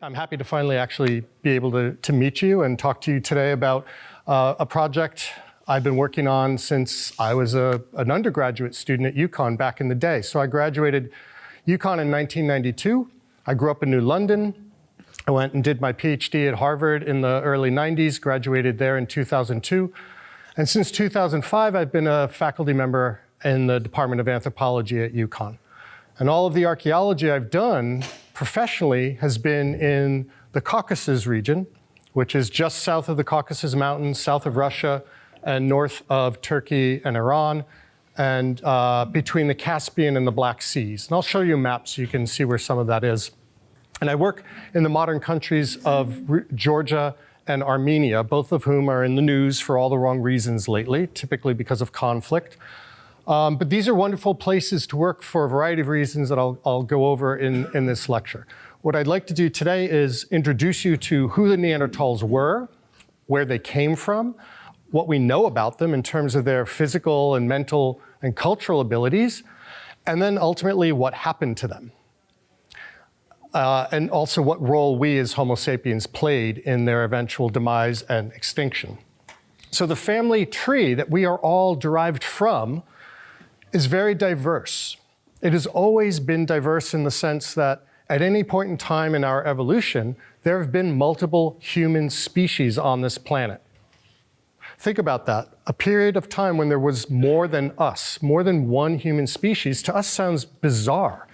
I'm happy to finally actually be able to meet you and talk to you today about a project I've been working on since I was an undergraduate student at UConn back in the day. So I graduated UConn in 1992. I grew up in New London. I went and did my PhD at Harvard in the early 90s, graduated there in 2002. And since 2005, I've been a faculty member in the Department of Anthropology at UConn. And all of the archaeology I've done professionally has been in the Caucasus region, which is just south of the Caucasus Mountains, south of Russia, and north of Turkey and Iran, and between the Caspian and the Black Seas. And I'll show you a map so you can see where some of that is. And I work in the modern countries of Georgia and Armenia, both of whom are in the news for all the wrong reasons lately, typically because of conflict. But these are wonderful places to work for a variety of reasons that I'll go over in this lecture. What I'd like to do today is introduce you to who the Neanderthals were, where they came from, what we know about them in terms of their physical and mental and cultural abilities, and then ultimately what happened to them. And also what role we as Homo sapiens played in their eventual demise and extinction. So the family tree that we are all derived from is very diverse. It has always been diverse in the sense that at any point in time in our evolution, there have been multiple human species on this planet. Think about that. A period of time when there was more than us, more than one human species, to us sounds bizarre.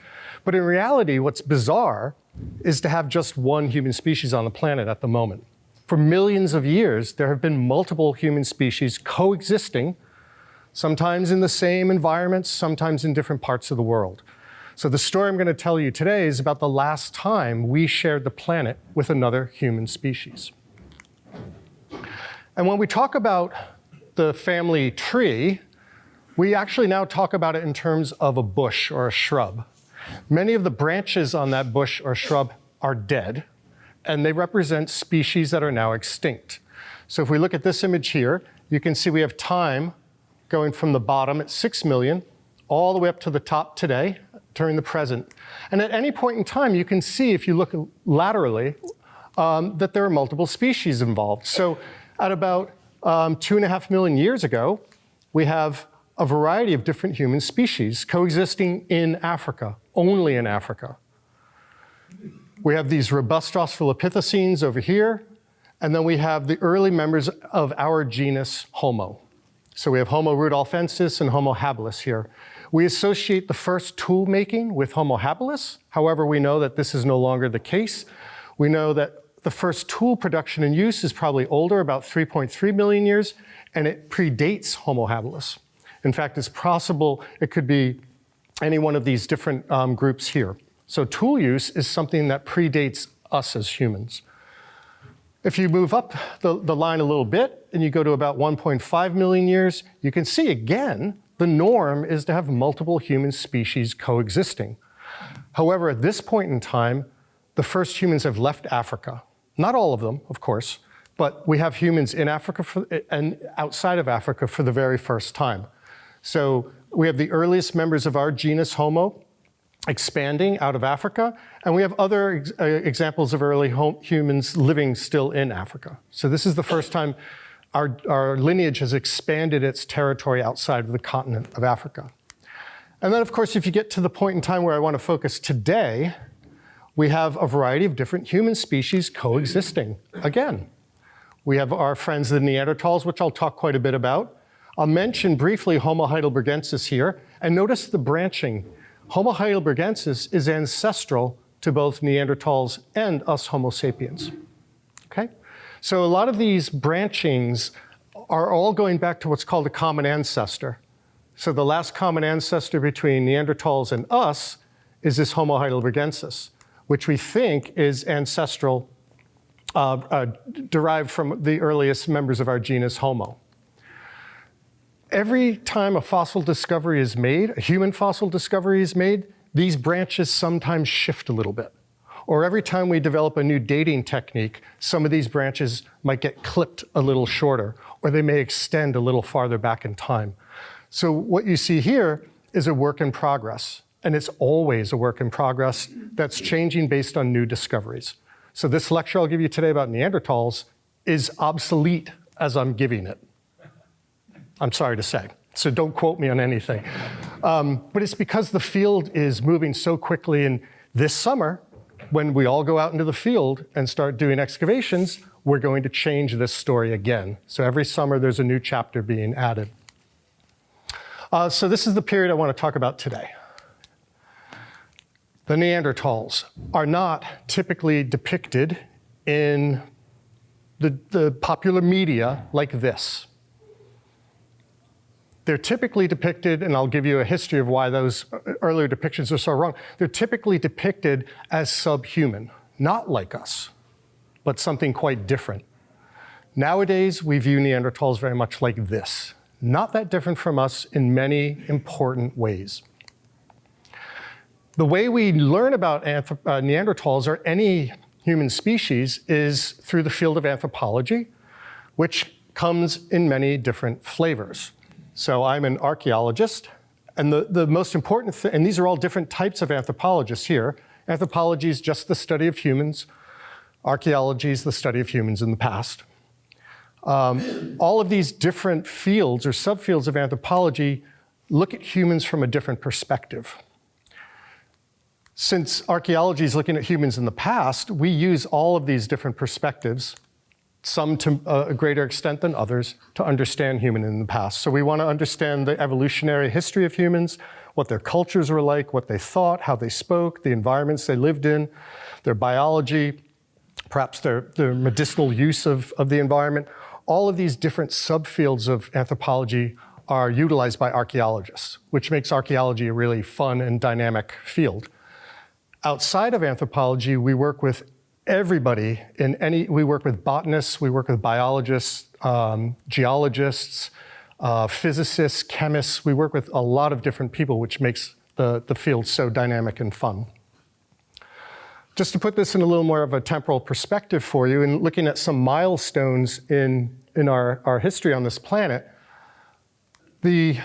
But in reality, what's bizarre is to have just one human species on the planet at the moment. For millions of years, there have been multiple human species coexisting, sometimes in the same environments, sometimes in different parts of the world. So the story I'm going to tell you today is about the last time we shared the planet with another human species. And when we talk about the family tree, we actually now talk about it in terms of a bush or a shrub. Many of the branches on that bush or shrub are dead, and they represent species that are now extinct. So if we look at this image here, you can see we have time going from the bottom at 6 million all the way up to the top today during the present. And at any point in time, you can see, if you look laterally, that there are multiple species involved. So at about 2.5 million years ago, we have a variety of different human species coexisting in Africa, only in Africa. We have these robust Australopithecines over here, and then we have the early members of our genus Homo. So we have Homo rudolfensis and Homo habilis here. We associate the first tool making with Homo habilis. However, we know that this is no longer the case. We know that the first tool production and use is probably older, about 3.3 million years, and it predates Homo habilis. In fact, it's possible it could be any one of these different groups here. So tool use is something that predates us as humans. If you move up the line a little bit and you go to about 1.5 million years, you can see again, the norm is to have multiple human species coexisting. However, at this point in time, the first humans have left Africa. Not all of them, of course, but we have humans in Africa and outside of Africa for the very first time. So we have the earliest members of our genus Homo expanding out of Africa, and we have other examples of early humans living still in Africa. So this is the first time our lineage has expanded its territory outside of the continent of Africa. And then, of course, if you get to the point in time where I want to focus today, we have a variety of different human species coexisting again. We have our friends, the Neanderthals, which I'll talk quite a bit about. I'll mention briefly Homo heidelbergensis here, and notice the branching. Homo heidelbergensis is ancestral to both Neanderthals and us Homo sapiens. Okay? So a lot of these branchings are all going back to what's called a common ancestor. So the last common ancestor between Neanderthals and us is this Homo heidelbergensis, which we think is ancestral, derived from the earliest members of our genus Homo. Every time a fossil discovery is made, a human fossil discovery is made, these branches sometimes shift a little bit. Or every time we develop a new dating technique, some of these branches might get clipped a little shorter, or they may extend a little farther back in time. So what you see here is a work in progress, and it's always a work in progress that's changing based on new discoveries. So this lecture I'll give you today about Neanderthals is obsolete as I'm giving it. I'm sorry to say. So don't quote me on anything. But it's because the field is moving so quickly. And this summer, when we all go out into the field and start doing excavations, we're going to change this story again. So every summer, there's a new chapter being added. So this is the period I want to talk about today. The Neanderthals are not typically depicted in the popular media like this. They're typically depicted, and I'll give you a history of why those earlier depictions are so wrong. They're typically depicted as subhuman, not like us, but something quite different. Nowadays, we view Neanderthals very much like this, not that different from us in many important ways. The way we learn about Neanderthals or any human species is through the field of anthropology, which comes in many different flavors. So I'm an archaeologist, and the most important thing, and these are all different types of anthropologists here. Anthropology is just the study of humans. Archaeology is the study of humans in the past. All of these different fields or subfields of anthropology look at humans from a different perspective. Since archaeology is looking at humans in the past, we use all of these different perspectives, some to a greater extent than others, to understand human in the past. So we want to understand the evolutionary history of humans, what their cultures were like, what they thought, how they spoke, the environments they lived in, their biology, perhaps their medicinal use of the environment. All of these different subfields of anthropology are utilized by archaeologists, which makes archaeology a really fun and dynamic field. Outside of anthropology, we work with everybody we work with botanists, we work with biologists, geologists, physicists, chemists. We work with a lot of different people, which makes the field so dynamic and fun. Just to put this in a little more of a temporal perspective for you, and looking at some milestones in our history on this planet, the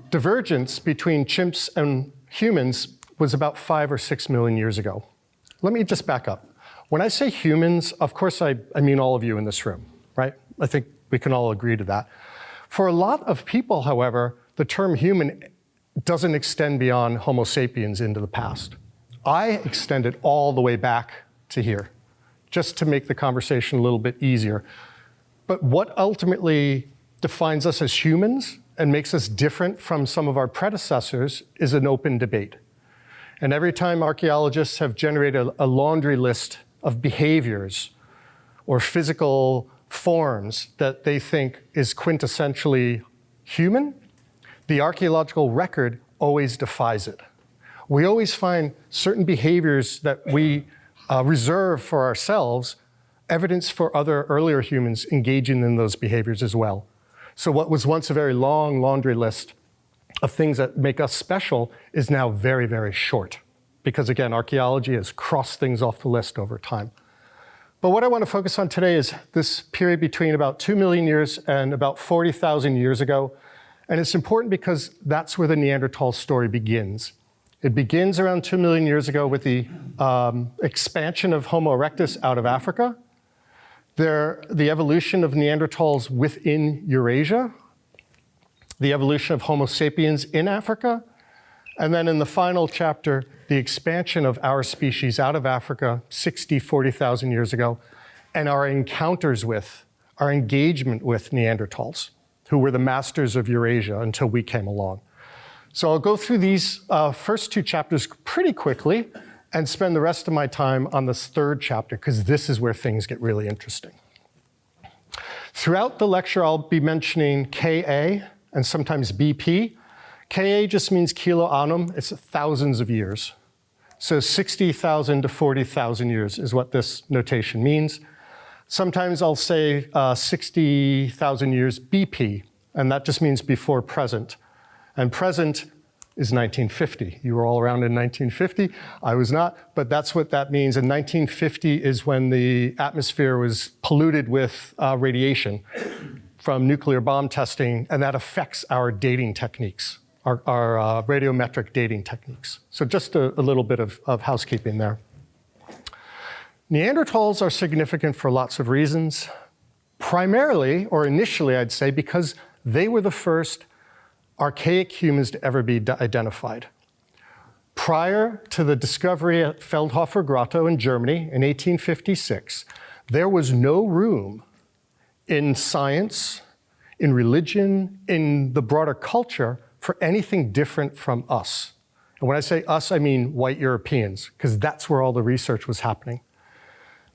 divergence between chimps and humans was about 5 or 6 million years ago. Let me just back up. When I say humans, of course I mean all of you in this room, right? I think we can all agree to that. For a lot of people, however, the term human doesn't extend beyond Homo sapiens into the past. I extend it all the way back to here, just to make the conversation a little bit easier. But what ultimately defines us as humans and makes us different from some of our predecessors is an open debate. And every time archaeologists have generated a laundry list of behaviors or physical forms that they think is quintessentially human, the archaeological record always defies it. We always find certain behaviors that we reserve for ourselves, evidence for other earlier humans engaging in those behaviors as well. So what was once a very long laundry list of things that make us special is now very, very short. Because again, archaeology has crossed things off the list over time. But what I want to focus on today is this period between about 2 million years and about 40,000 years ago. And it's important because that's where the Neanderthal story begins. It begins around 2 million years ago with the expansion of Homo erectus out of Africa, the evolution of Neanderthals within Eurasia, the evolution of Homo sapiens in Africa, and then in the final chapter, the expansion of our species out of Africa 40,000 years ago, and our encounters with, our engagement with Neanderthals, who were the masters of Eurasia until we came along. So I'll go through these first 2 chapters pretty quickly and spend the rest of my time on this 3rd chapter, because this is where things get really interesting. Throughout the lecture, I'll be mentioning Ka and sometimes BP. Ka just means kilo annum. It's thousands of years. So 60,000 to 40,000 years is what this notation means. Sometimes I'll say 60,000 years BP, and that just means before present. And present is 1950. You were all around in 1950. I was not, but that's what that means. And 1950 is when the atmosphere was polluted with radiation from nuclear bomb testing, and that affects our dating techniques, our radiometric dating techniques. So just a little bit of housekeeping there. Neanderthals are significant for lots of reasons. Primarily, or initially I'd say, because they were the first archaic humans to ever be identified. Prior to the discovery at Feldhofer Grotto in Germany in 1856, there was no room in science, in religion, in the broader culture for anything different from us. And when I say us, I mean white Europeans, because that's where all the research was happening.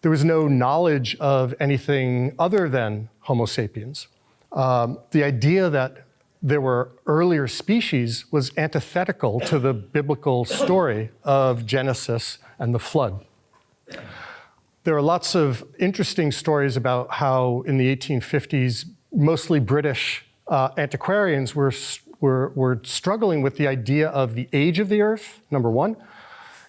There was no knowledge of anything other than Homo sapiens. The idea that there were earlier species was antithetical to the biblical story of Genesis and the flood. There are lots of interesting stories about how in the 1850s, mostly British antiquarians were struggling with the idea of the age of the Earth, number one,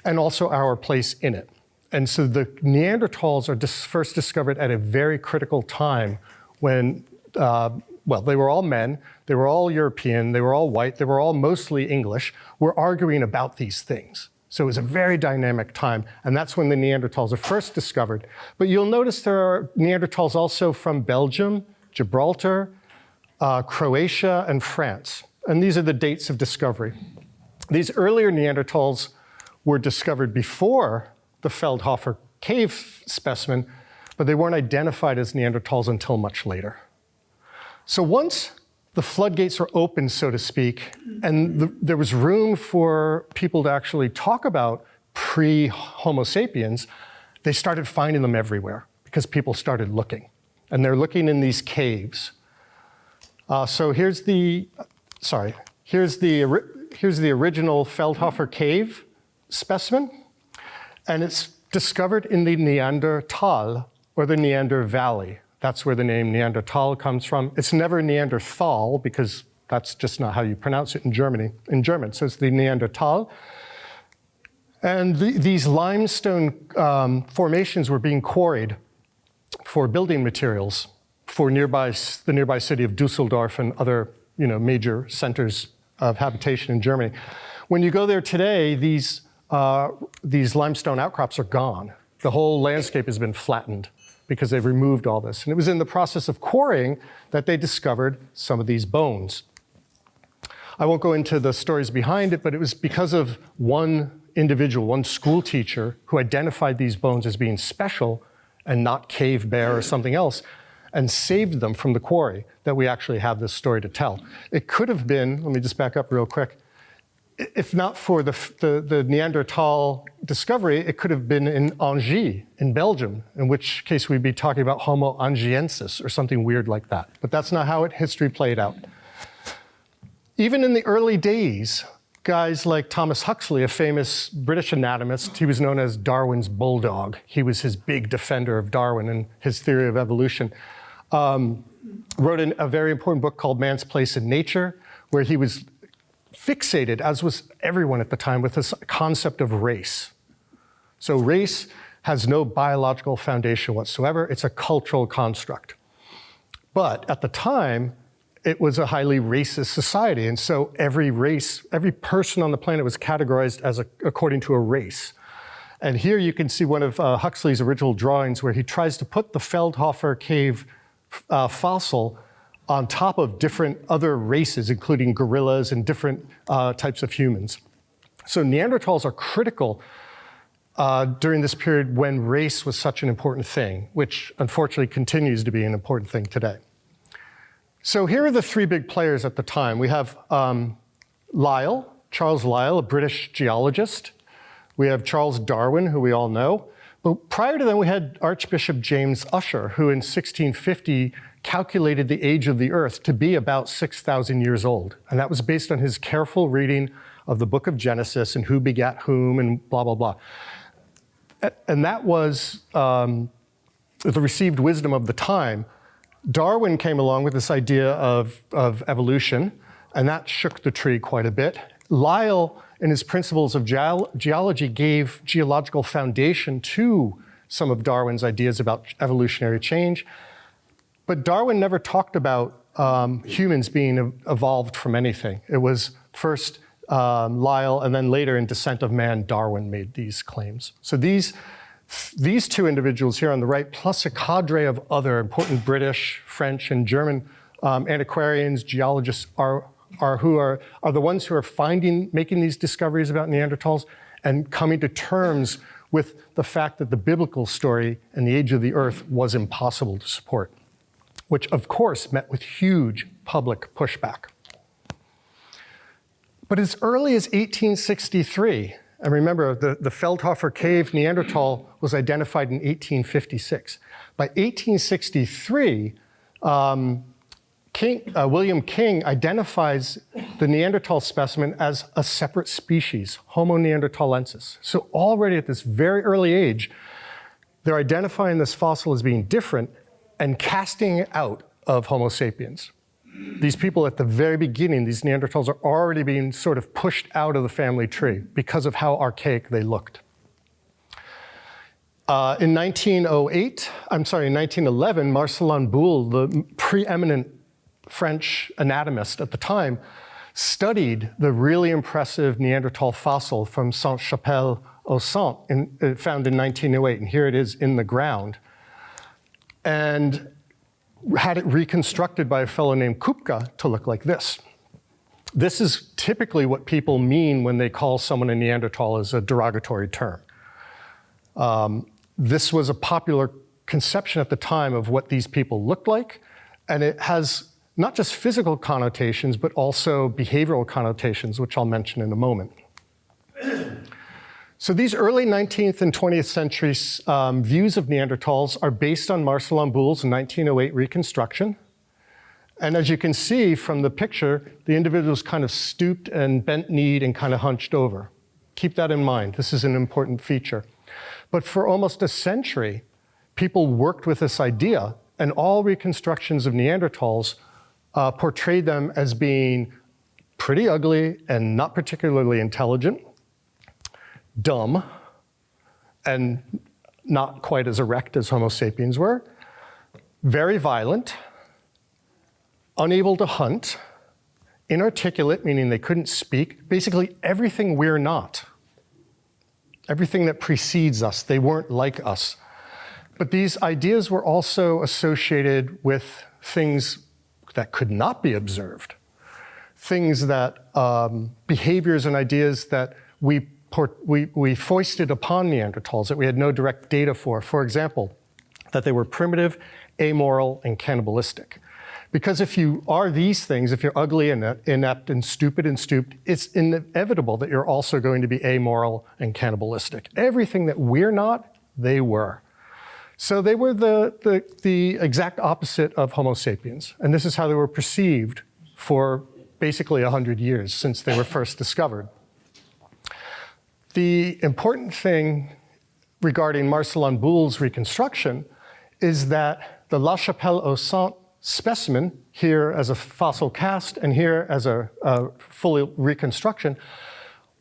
and also our place in it. And so the Neanderthals are first discovered at a very critical time when, well, they were all men, they were all European, they were all white, they were all mostly English, were arguing about these things. So it was a very dynamic time, and that's when the Neanderthals are first discovered. But you'll notice there are Neanderthals also from Belgium, Gibraltar, Croatia, and France. And these are the dates of discovery. These earlier Neanderthals were discovered before the Feldhofer cave specimen, but they weren't identified as Neanderthals until much later. So once the floodgates were open, so to speak, and there was room for people to actually talk about pre-Homo sapiens, they started finding them everywhere because people started looking. And they're looking in these caves. So here's the original Feldhofer cave specimen. And it's discovered in the Neanderthal, or the Neander Valley. That's where the name Neanderthal comes from. It's never Neanderthal, because that's just not how you pronounce it in German. So it's the Neanderthal. And these limestone formations were being quarried for building materials for the nearby city of Dusseldorf and other major centers of habitation in Germany. When you go there today, these limestone outcrops are gone. The whole landscape has been flattened because they've removed all this. And it was in the process of quarrying that they discovered some of these bones. I won't go into the stories behind it, but it was because of one individual, one school teacher, who identified these bones as being special and not cave bear or something else, and saved them from the quarry, that we actually have this story to tell. It could have been, let me just back up real quick, if not for the Neanderthal discovery, it could have been in Angers, in Belgium, in which case we'd be talking about Homo angierensis or something weird like that. But that's not how history played out. Even in the early days, guys like Thomas Huxley, a famous British anatomist, he was known as Darwin's bulldog. He was his big defender of Darwin and his theory of evolution. Wrote a very important book called Man's Place in Nature, where he was fixated, as was everyone at the time, with this concept of race. So race has no biological foundation whatsoever. It's a cultural construct. But at the time, it was a highly racist society. And so every race, every person on the planet was categorized as according to a race. And here you can see one of Huxley's original drawings where he tries to put the Feldhofer cave fossil on top of different other races, including gorillas and different types of humans. So Neanderthals are critical during this period when race was such an important thing, which unfortunately continues to be an important thing today. So here are the three big players at the time. We have Charles Lyell, a British geologist. We have Charles Darwin, who we all know. But prior to them, we had Archbishop James Ussher, who in 1650 calculated the age of the Earth to be about 6,000 years old. And that was based on his careful reading of the book of Genesis and who begat whom and blah, blah, blah. And that was the received wisdom of the time. Darwin came along with this idea of evolution, and that shook the tree quite a bit. Lyell, in his principles of geology, gave geological foundation to some of Darwin's ideas about evolutionary change. But Darwin never talked about humans being evolved from anything. It was first Lyell, and then later in Descent of Man, Darwin made these claims. So these These two individuals here on the right, plus a cadre of other important British, French, and German antiquarians, geologists, are the ones who are making these discoveries about Neanderthals and coming to terms with the fact that the biblical story and the age of the earth was impossible to support, which of course met with huge public pushback. But as early as 1863, and remember the Feldhofer Cave Neanderthal was identified in 1856. By 1863, William King identifies the Neanderthal specimen as a separate species, Homo neanderthalensis. So already at this very early age, they're identifying this fossil as being different and casting it out of Homo sapiens. These people at the very beginning, these Neanderthals, are already being sort of pushed out of the family tree because of how archaic they looked. In 1911, Marcellin Boule, the preeminent French anatomist at the time, studied the really impressive Neanderthal fossil from Sainte-Chapelle-aux-Saints found in 1908, and here it is in the ground, and had it reconstructed by a fellow named Kupka to look like this. This is typically what people mean when they call someone a Neanderthal as a derogatory term. This was a popular conception at the time of what these people looked like, and it has not just physical connotations, but also behavioral connotations, which I'll mention in a moment. So these early 19th and 20th century views of Neanderthals are based on Marcellin Boule's 1908 reconstruction. And as you can see from the picture, the individual's kind of stooped and bent-kneed and kind of hunched over. Keep that in mind. This is an important feature. But for almost a century, people worked with this idea, and all reconstructions of Neanderthals portrayed them as being pretty ugly and not particularly intelligent, dumb, and not quite as erect as Homo sapiens were, very violent, unable to hunt, inarticulate, meaning they couldn't speak, basically everything we're not. Everything that precedes us, they weren't like us. But these ideas were also associated with things that could not be observed, things that, behaviors and ideas that we foisted upon Neanderthals that we had no direct data for. For example, that they were primitive, amoral, and cannibalistic. Because if you are these things, if you're ugly and inept and stupid and stooped, it's inevitable that you're also going to be amoral and cannibalistic. Everything that we're not, they were. So they were the exact opposite of Homo sapiens. And this is how they were perceived for basically 100 years since they were first discovered. The important thing regarding Marcellin Boule's reconstruction is that the La Chapelle-aux-Saints specimen, here as a fossil cast and here as a full reconstruction,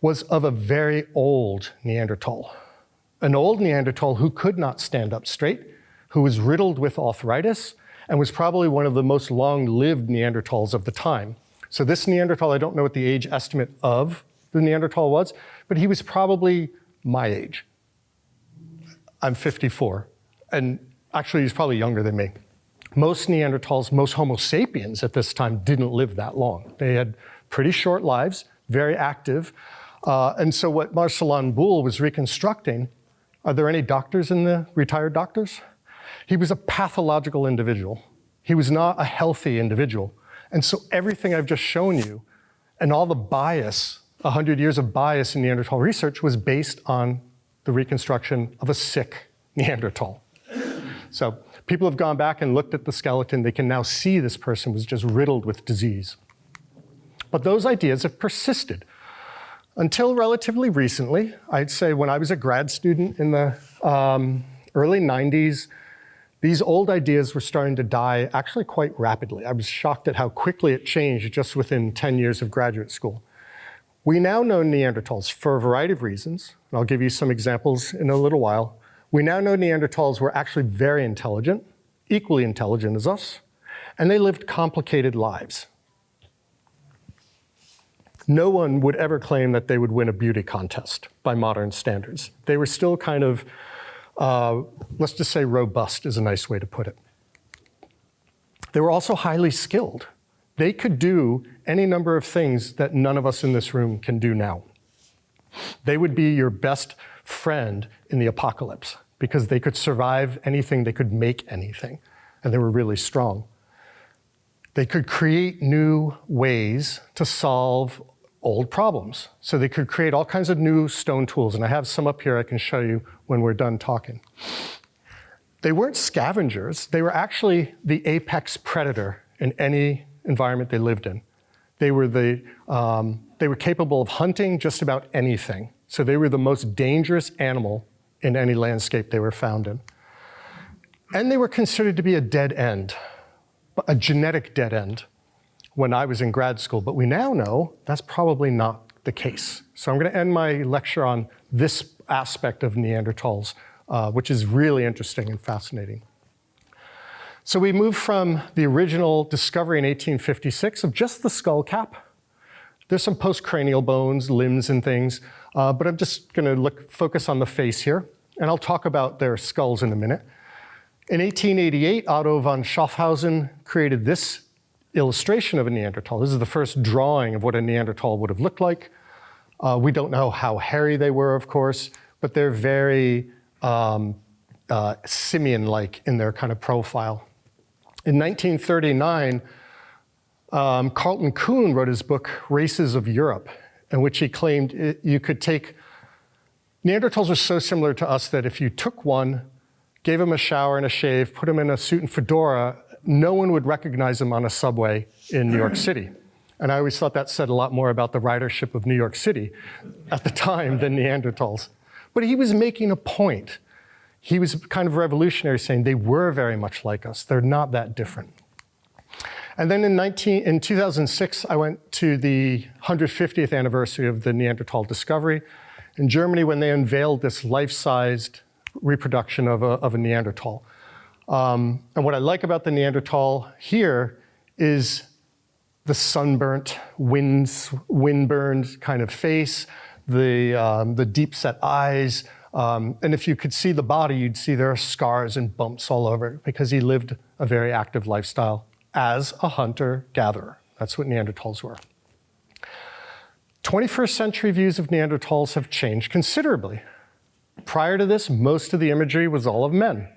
was of a very old Neanderthal. An old Neanderthal who could not stand up straight, who was riddled with arthritis, and was probably one of the most long-lived Neanderthals of the time. So this Neanderthal, I don't know what the age estimate of the Neanderthal was, but he was probably my age. I'm 54, and actually he's probably younger than me. Most Neanderthals, most Homo sapiens at this time didn't live that long. They had pretty short lives, very active. And so what Marcellin Boule was reconstructing, are there any doctors in the retired doctors? He was a pathological individual. He was not a healthy individual. And so everything I've just shown you and all the bias, 100 years of bias in Neanderthal research was based on the reconstruction of a sick Neanderthal. So people have gone back and looked at the skeleton. They can now see this person was just riddled with disease. But those ideas have persisted until relatively recently. I'd say when I was a grad student in the early 90s, these old ideas were starting to die actually quite rapidly. I was shocked at how quickly it changed just within 10 years of graduate school. We now know Neanderthals for a variety of reasons, and I'll give you some examples in a little while. We now know Neanderthals were actually very intelligent, equally intelligent as us, and they lived complicated lives. No one would ever claim that they would win a beauty contest by modern standards. They were still kind of let's just say robust is a nice way to put it. They were also highly skilled. They could do any number of things that none of us in this room can do now. They would be your best friend in the apocalypse because they could survive anything, they could make anything, and they were really strong. They could create new ways to solve old problems. So they could create all kinds of new stone tools, and I have some up here I can show you when we're done talking. They weren't scavengers. They were actually the apex predator in any environment they lived in. They were capable of hunting just about anything. So they were the most dangerous animal in any landscape they were found in. And they were considered to be a dead end, a genetic dead end when I was in grad school. But we now know that's probably not the case. So I'm going to end my lecture on this aspect of Neanderthals, which is really interesting and fascinating. So we move from the original discovery in 1856 of just the skull cap. There's some postcranial bones, limbs and things, but I'm just going to focus on the face here, and I'll talk about their skulls in a minute. In 1888, Otto von Schaffhausen created this illustration of a Neanderthal. This is the first drawing of what a Neanderthal would have looked like. We don't know how hairy they were, of course, but they're very simian-like in their kind of profile. In 1939, Carlton Kuhn wrote his book, Races of Europe, in which he claimed you could take, Neanderthals are so similar to us that if you took one, gave him a shower and a shave, put him in a suit and fedora, no one would recognize him on a subway in New York City. And I always thought that said a lot more about the ridership of New York City at the time than Neanderthals. But he was making a point. He was kind of revolutionary, saying they were very much like us. They're not that different. And then in 2006, I went to the 150th anniversary of the Neanderthal discovery in Germany when they unveiled this life-sized reproduction of a Neanderthal. And what I like about the Neanderthal here is the sunburnt, wind-burned kind of face, the deep-set eyes, and if you could see the body, you'd see there are scars and bumps all over it because he lived a very active lifestyle as a hunter-gatherer. That's what Neanderthals were. 21st century views of Neanderthals have changed considerably. Prior to this, most of the imagery was all of men.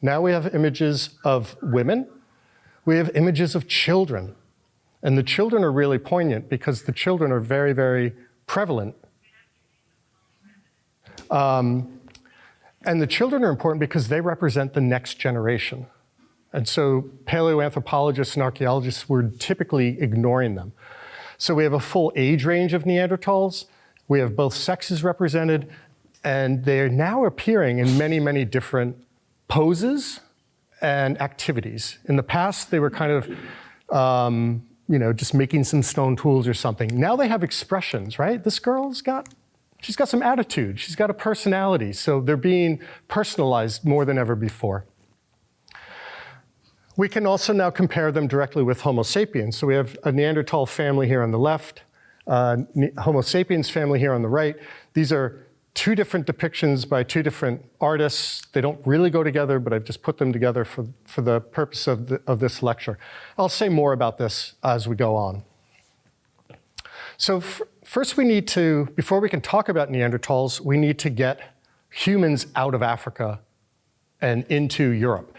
Now we have images of women. We have images of children. And the children are really poignant because the children are very, very prevalent. And the children are important because they represent the next generation. And so paleoanthropologists and archaeologists were typically ignoring them. So we have a full age range of Neanderthals. We have both sexes represented, and they're now appearing in many, many different poses and activities. In the past, they were kind of, just making some stone tools or something. Now they have expressions, right? This girl's she's got some attitude. She's got a personality. So they're being personalized more than ever before. We can also now compare them directly with Homo sapiens. So we have a Neanderthal family here on the left, Homo sapiens family here on the right. These are two different depictions by two different artists. They don't really go together, but I've just put them together for the purpose of this lecture. I'll say more about this as we go on. So first we need to, before we can talk about Neanderthals, we need to get humans out of Africa and into Europe.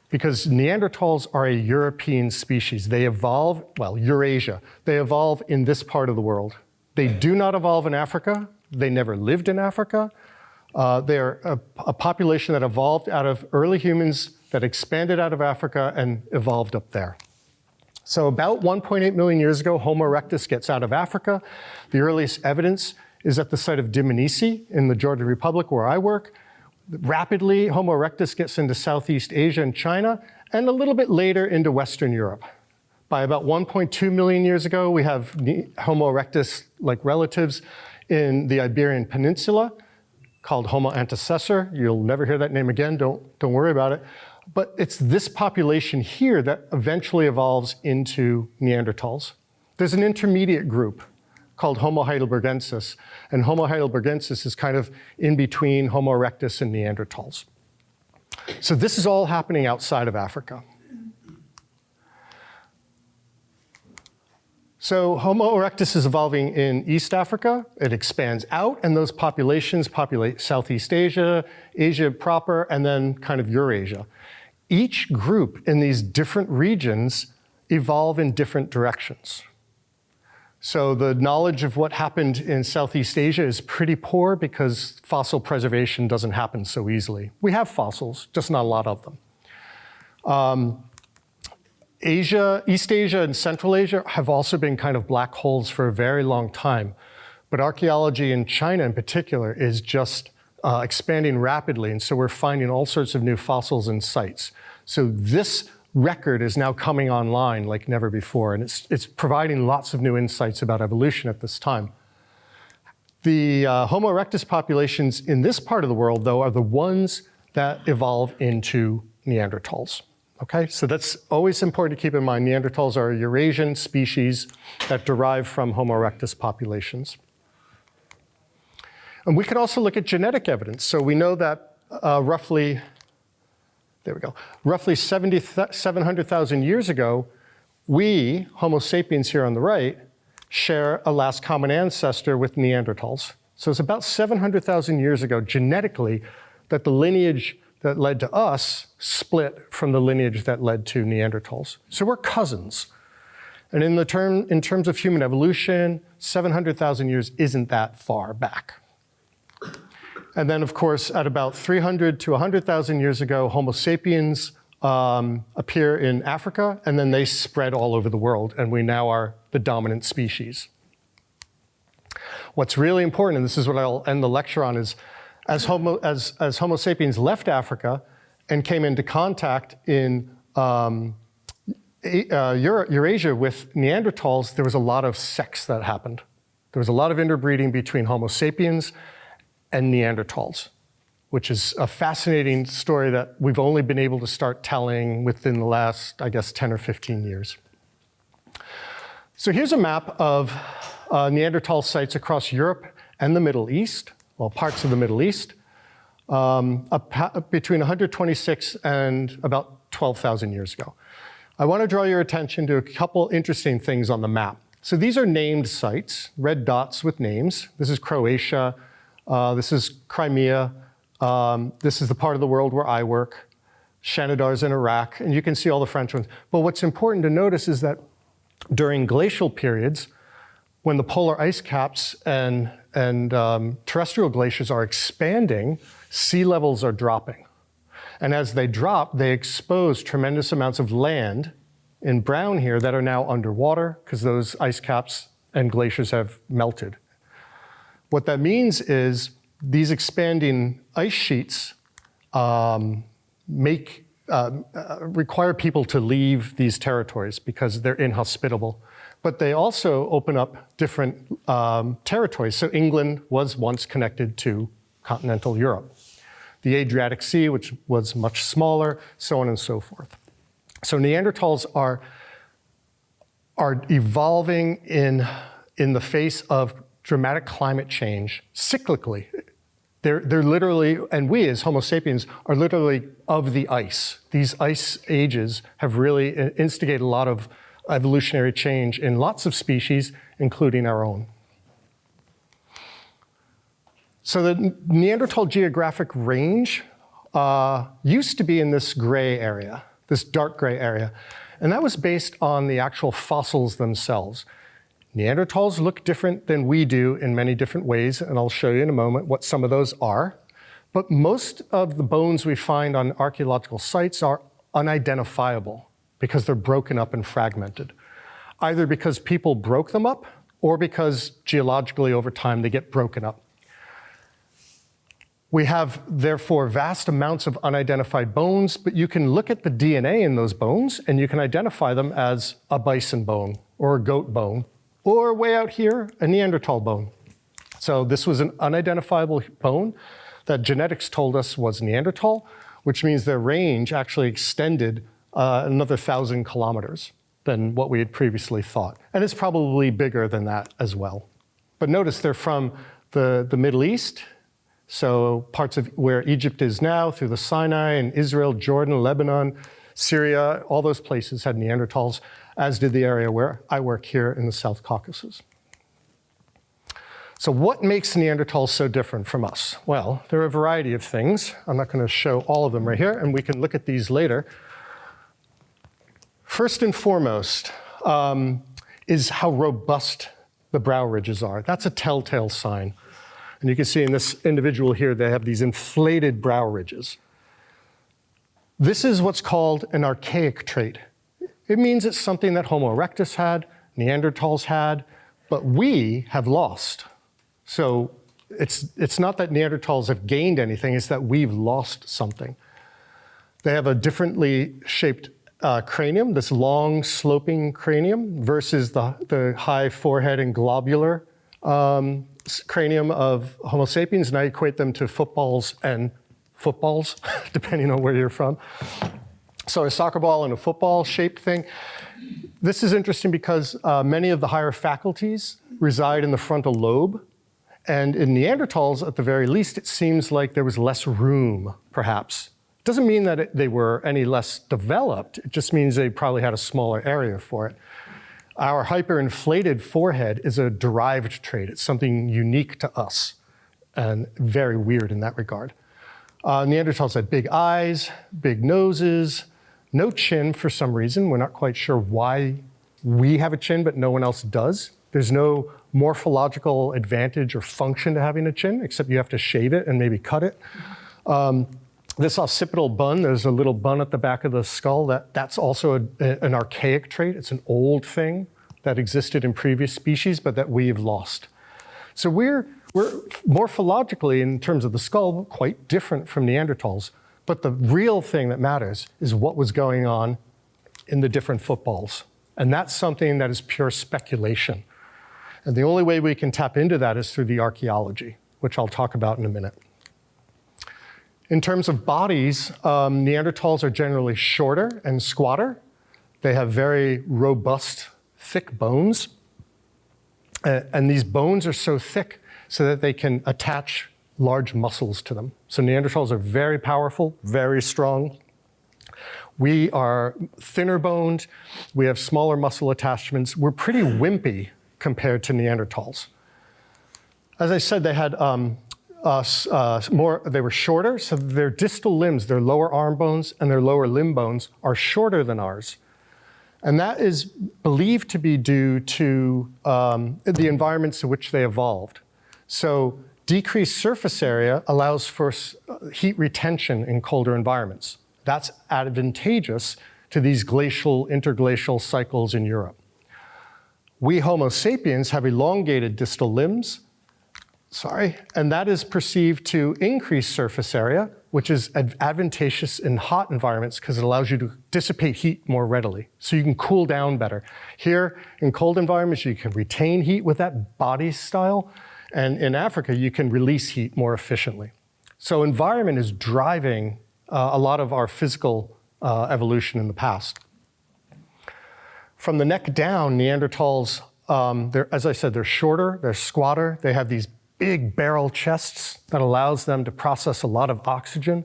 Because Neanderthals are a European species. They evolve, Eurasia. They evolve in this part of the world. They do not evolve in Africa. They never lived in Africa. They're a population that evolved out of early humans that expanded out of Africa and evolved up there. So about 1.8 million years ago, Homo erectus gets out of Africa. The earliest evidence is at the site of Dmanisi in the Georgian Republic, where I work. Rapidly, Homo erectus gets into Southeast Asia and China, and a little bit later into Western Europe. By about 1.2 million years ago, we have Homo erectus-like relatives in the Iberian Peninsula called Homo antecessor. You'll never hear that name again, don't worry about it. But it's this population here that eventually evolves into Neanderthals. There's an intermediate group called Homo heidelbergensis. And Homo heidelbergensis is kind of in between Homo erectus and Neanderthals. So this is all happening outside of Africa. So Homo erectus is evolving in East Africa. It expands out, and those populations populate Southeast Asia, Asia proper, and then kind of Eurasia. Each group in these different regions evolve in different directions. So the knowledge of what happened in Southeast Asia is pretty poor because fossil preservation doesn't happen so easily. We have fossils, just not a lot of them. Asia, East Asia and Central Asia have also been kind of black holes for a very long time. But archaeology in China in particular is just expanding rapidly. And so we're finding all sorts of new fossils and sites. So this record is now coming online like never before. And it's providing lots of new insights about evolution at this time. The Homo erectus populations in this part of the world, though, are the ones that evolve into Neanderthals. Okay, so that's always important to keep in mind. Neanderthals are a Eurasian species that derive from Homo erectus populations. And we can also look at genetic evidence. So we know that roughly 700,000 years ago, we, Homo sapiens here on the right, share a last common ancestor with Neanderthals. So it's about 700,000 years ago, genetically, that the lineage that led to us split from the lineage that led to Neanderthals. So we're cousins. And in terms of human evolution, 700,000 years isn't that far back. And then, of course, at about 300 to 100,000 years ago, Homo sapiens appear in Africa, and then they spread all over the world, and we now are the dominant species. What's really important, and this is what I'll end the lecture on, is as Homo sapiens left Africa and came into contact in Eurasia with Neanderthals, there was a lot of sex that happened. There was a lot of interbreeding between Homo sapiens and Neanderthals, which is a fascinating story that we've only been able to start telling within the last, I guess, 10 or 15 years. So here's a map of Neanderthal sites across Europe and the Middle East. Well, parts of the Middle East, between 126 and about 12,000 years ago. I want to draw your attention to a couple interesting things on the map. So these are named sites, red dots with names. This is Croatia, this is Crimea, this is the part of the world where I work, Shanadar's in Iraq, and you can see all the French ones. But what's important to notice is that during glacial periods, when the polar ice caps and terrestrial glaciers are expanding, sea levels are dropping. And as they drop, they expose tremendous amounts of land in brown here that are now underwater because those ice caps and glaciers have melted. What that means is these expanding ice sheets require people to leave these territories because they're inhospitable. But they also open up different territories. So England was once connected to continental Europe. The Adriatic Sea, which was much smaller, so on and so forth. So Neanderthals are evolving in the face of dramatic climate change cyclically. They're literally, and we as Homo sapiens are literally of the ice. These ice ages have really instigated a lot of evolutionary change in lots of species, including our own. So the Neanderthal geographic range used to be in this gray area, this dark gray area, and that was based on the actual fossils themselves. Neanderthals look different than we do in many different ways, and I'll show you in a moment what some of those are. But most of the bones we find on archaeological sites are unidentifiable because they're broken up and fragmented, either because people broke them up or because geologically over time they get broken up. We have, therefore, vast amounts of unidentified bones, but you can look at the DNA in those bones and you can identify them as a bison bone or a goat bone, or way out here, a Neanderthal bone. So this was an unidentifiable bone that genetics told us was Neanderthal, which means their range actually extended another 1,000 kilometers than what we had previously thought. And it's probably bigger than that as well. But notice they're from the Middle East, so parts of where Egypt is now, through the Sinai and Israel, Jordan, Lebanon, Syria, all those places had Neanderthals, as did the area where I work here in the South Caucasus. So what makes Neanderthals so different from us? Well, there are a variety of things. I'm not going to show all of them right here, and we can look at these later. First and foremost is how robust the brow ridges are. That's a telltale sign. And you can see in this individual here, they have these inflated brow ridges. This is what's called an archaic trait. It means it's something that Homo erectus had, Neanderthals had, but we have lost. So it's not that Neanderthals have gained anything, it's that we've lost something. They have a differently shaped cranium, this long sloping cranium, versus the high forehead and globular cranium of Homo sapiens, and I equate them to footballs and footballs, depending on where you're from. So a soccer ball and a football shaped thing. This is interesting because many of the higher faculties reside in the frontal lobe. And in Neanderthals, at the very least, it seems like there was less room, perhaps. It doesn't mean that they were any less developed. It just means they probably had a smaller area for it. Our hyperinflated forehead is a derived trait. It's something unique to us and very weird in that regard. Neanderthals had big eyes, big noses, no chin for some reason. We're not quite sure why we have a chin, but no one else does. There's no morphological advantage or function to having a chin, except you have to shave it and maybe cut it. This occipital bun, there's a little bun at the back of the skull. That's also an archaic trait. It's an old thing that existed in previous species, but that we've lost. So we're morphologically, in terms of the skull, quite different from Neanderthals. But the real thing that matters is what was going on in the different footballs. And that's something that is pure speculation. And the only way we can tap into that is through the archaeology, which I'll talk about in a minute. In terms of bodies, Neanderthals are generally shorter and squatter. They have very robust, thick bones. And these bones are so thick so that they can attach large muscles to them. So Neanderthals are very powerful, very strong. We are thinner boned. We have smaller muscle attachments. We're pretty wimpy compared to Neanderthals. As I said, they had they were shorter, so their distal limbs, their lower arm bones and their lower limb bones are shorter than ours. And that is believed to be due to the environments in which they evolved. So decreased surface area allows for heat retention in colder environments. That's advantageous to these glacial, interglacial cycles in Europe. We Homo sapiens have elongated distal limbs, and that is perceived to increase surface area, which is advantageous in hot environments because it allows you to dissipate heat more readily, so you can cool down better. Here, in cold environments, you can retain heat with that body style, and in Africa, you can release heat more efficiently. So environment is driving a lot of our physical evolution in the past. From the neck down, Neanderthals, as I said, they're shorter, they're squatter, they have these big barrel chests that allows them to process a lot of oxygen.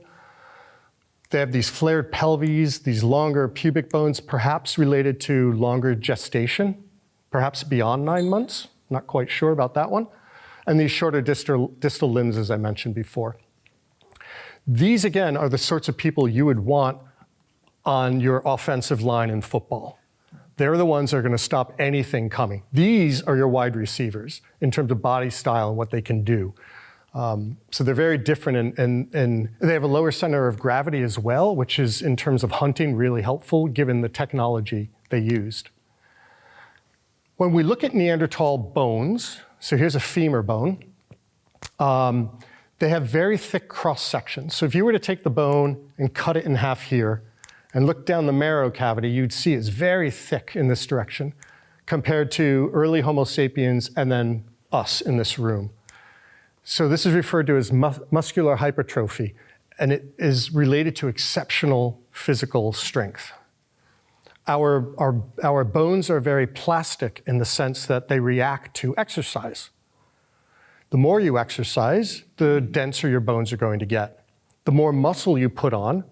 They have these flared pelvises, these longer pubic bones, perhaps related to longer gestation, perhaps beyond 9 months, not quite sure about that one. And these shorter distal limbs, as I mentioned before. These, again, are the sorts of people you would want on your offensive line in football. They're the ones that are going to stop anything coming. These are your wide receivers in terms of body style and what they can do. So they're very different, and they have a lower center of gravity as well, which is, in terms of hunting, really helpful given the technology they used. When we look at Neanderthal bones, so here's a femur bone, they have very thick cross sections. So if you were to take the bone and cut it in half here, and look down the marrow cavity, you'd see it's very thick in this direction compared to early Homo sapiens and then us in this room. So this is referred to as muscular hypertrophy, and it is related to exceptional physical strength. Our bones are very plastic in the sense that they react to exercise. The more you exercise, the denser your bones are going to get. The more muscle you put on,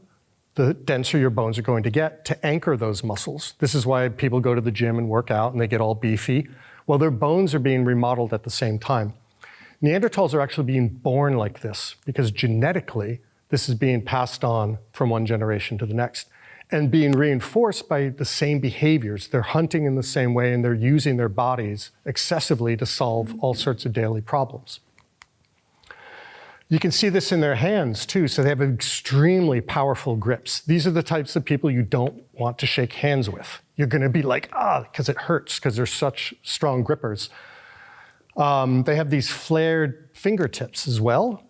the denser your bones are going to get to anchor those muscles. This is why people go to the gym and work out and they get all beefy. Well, their bones are being remodeled at the same time. Neanderthals are actually being born like this because genetically, this is being passed on from one generation to the next and being reinforced by the same behaviors. They're hunting in the same way and they're using their bodies excessively to solve all sorts of daily problems. You can see this in their hands too, so they have extremely powerful grips. These are the types of people you don't want to shake hands with. You're gonna be like, because it hurts, because they're such strong grippers. They have these flared fingertips as well.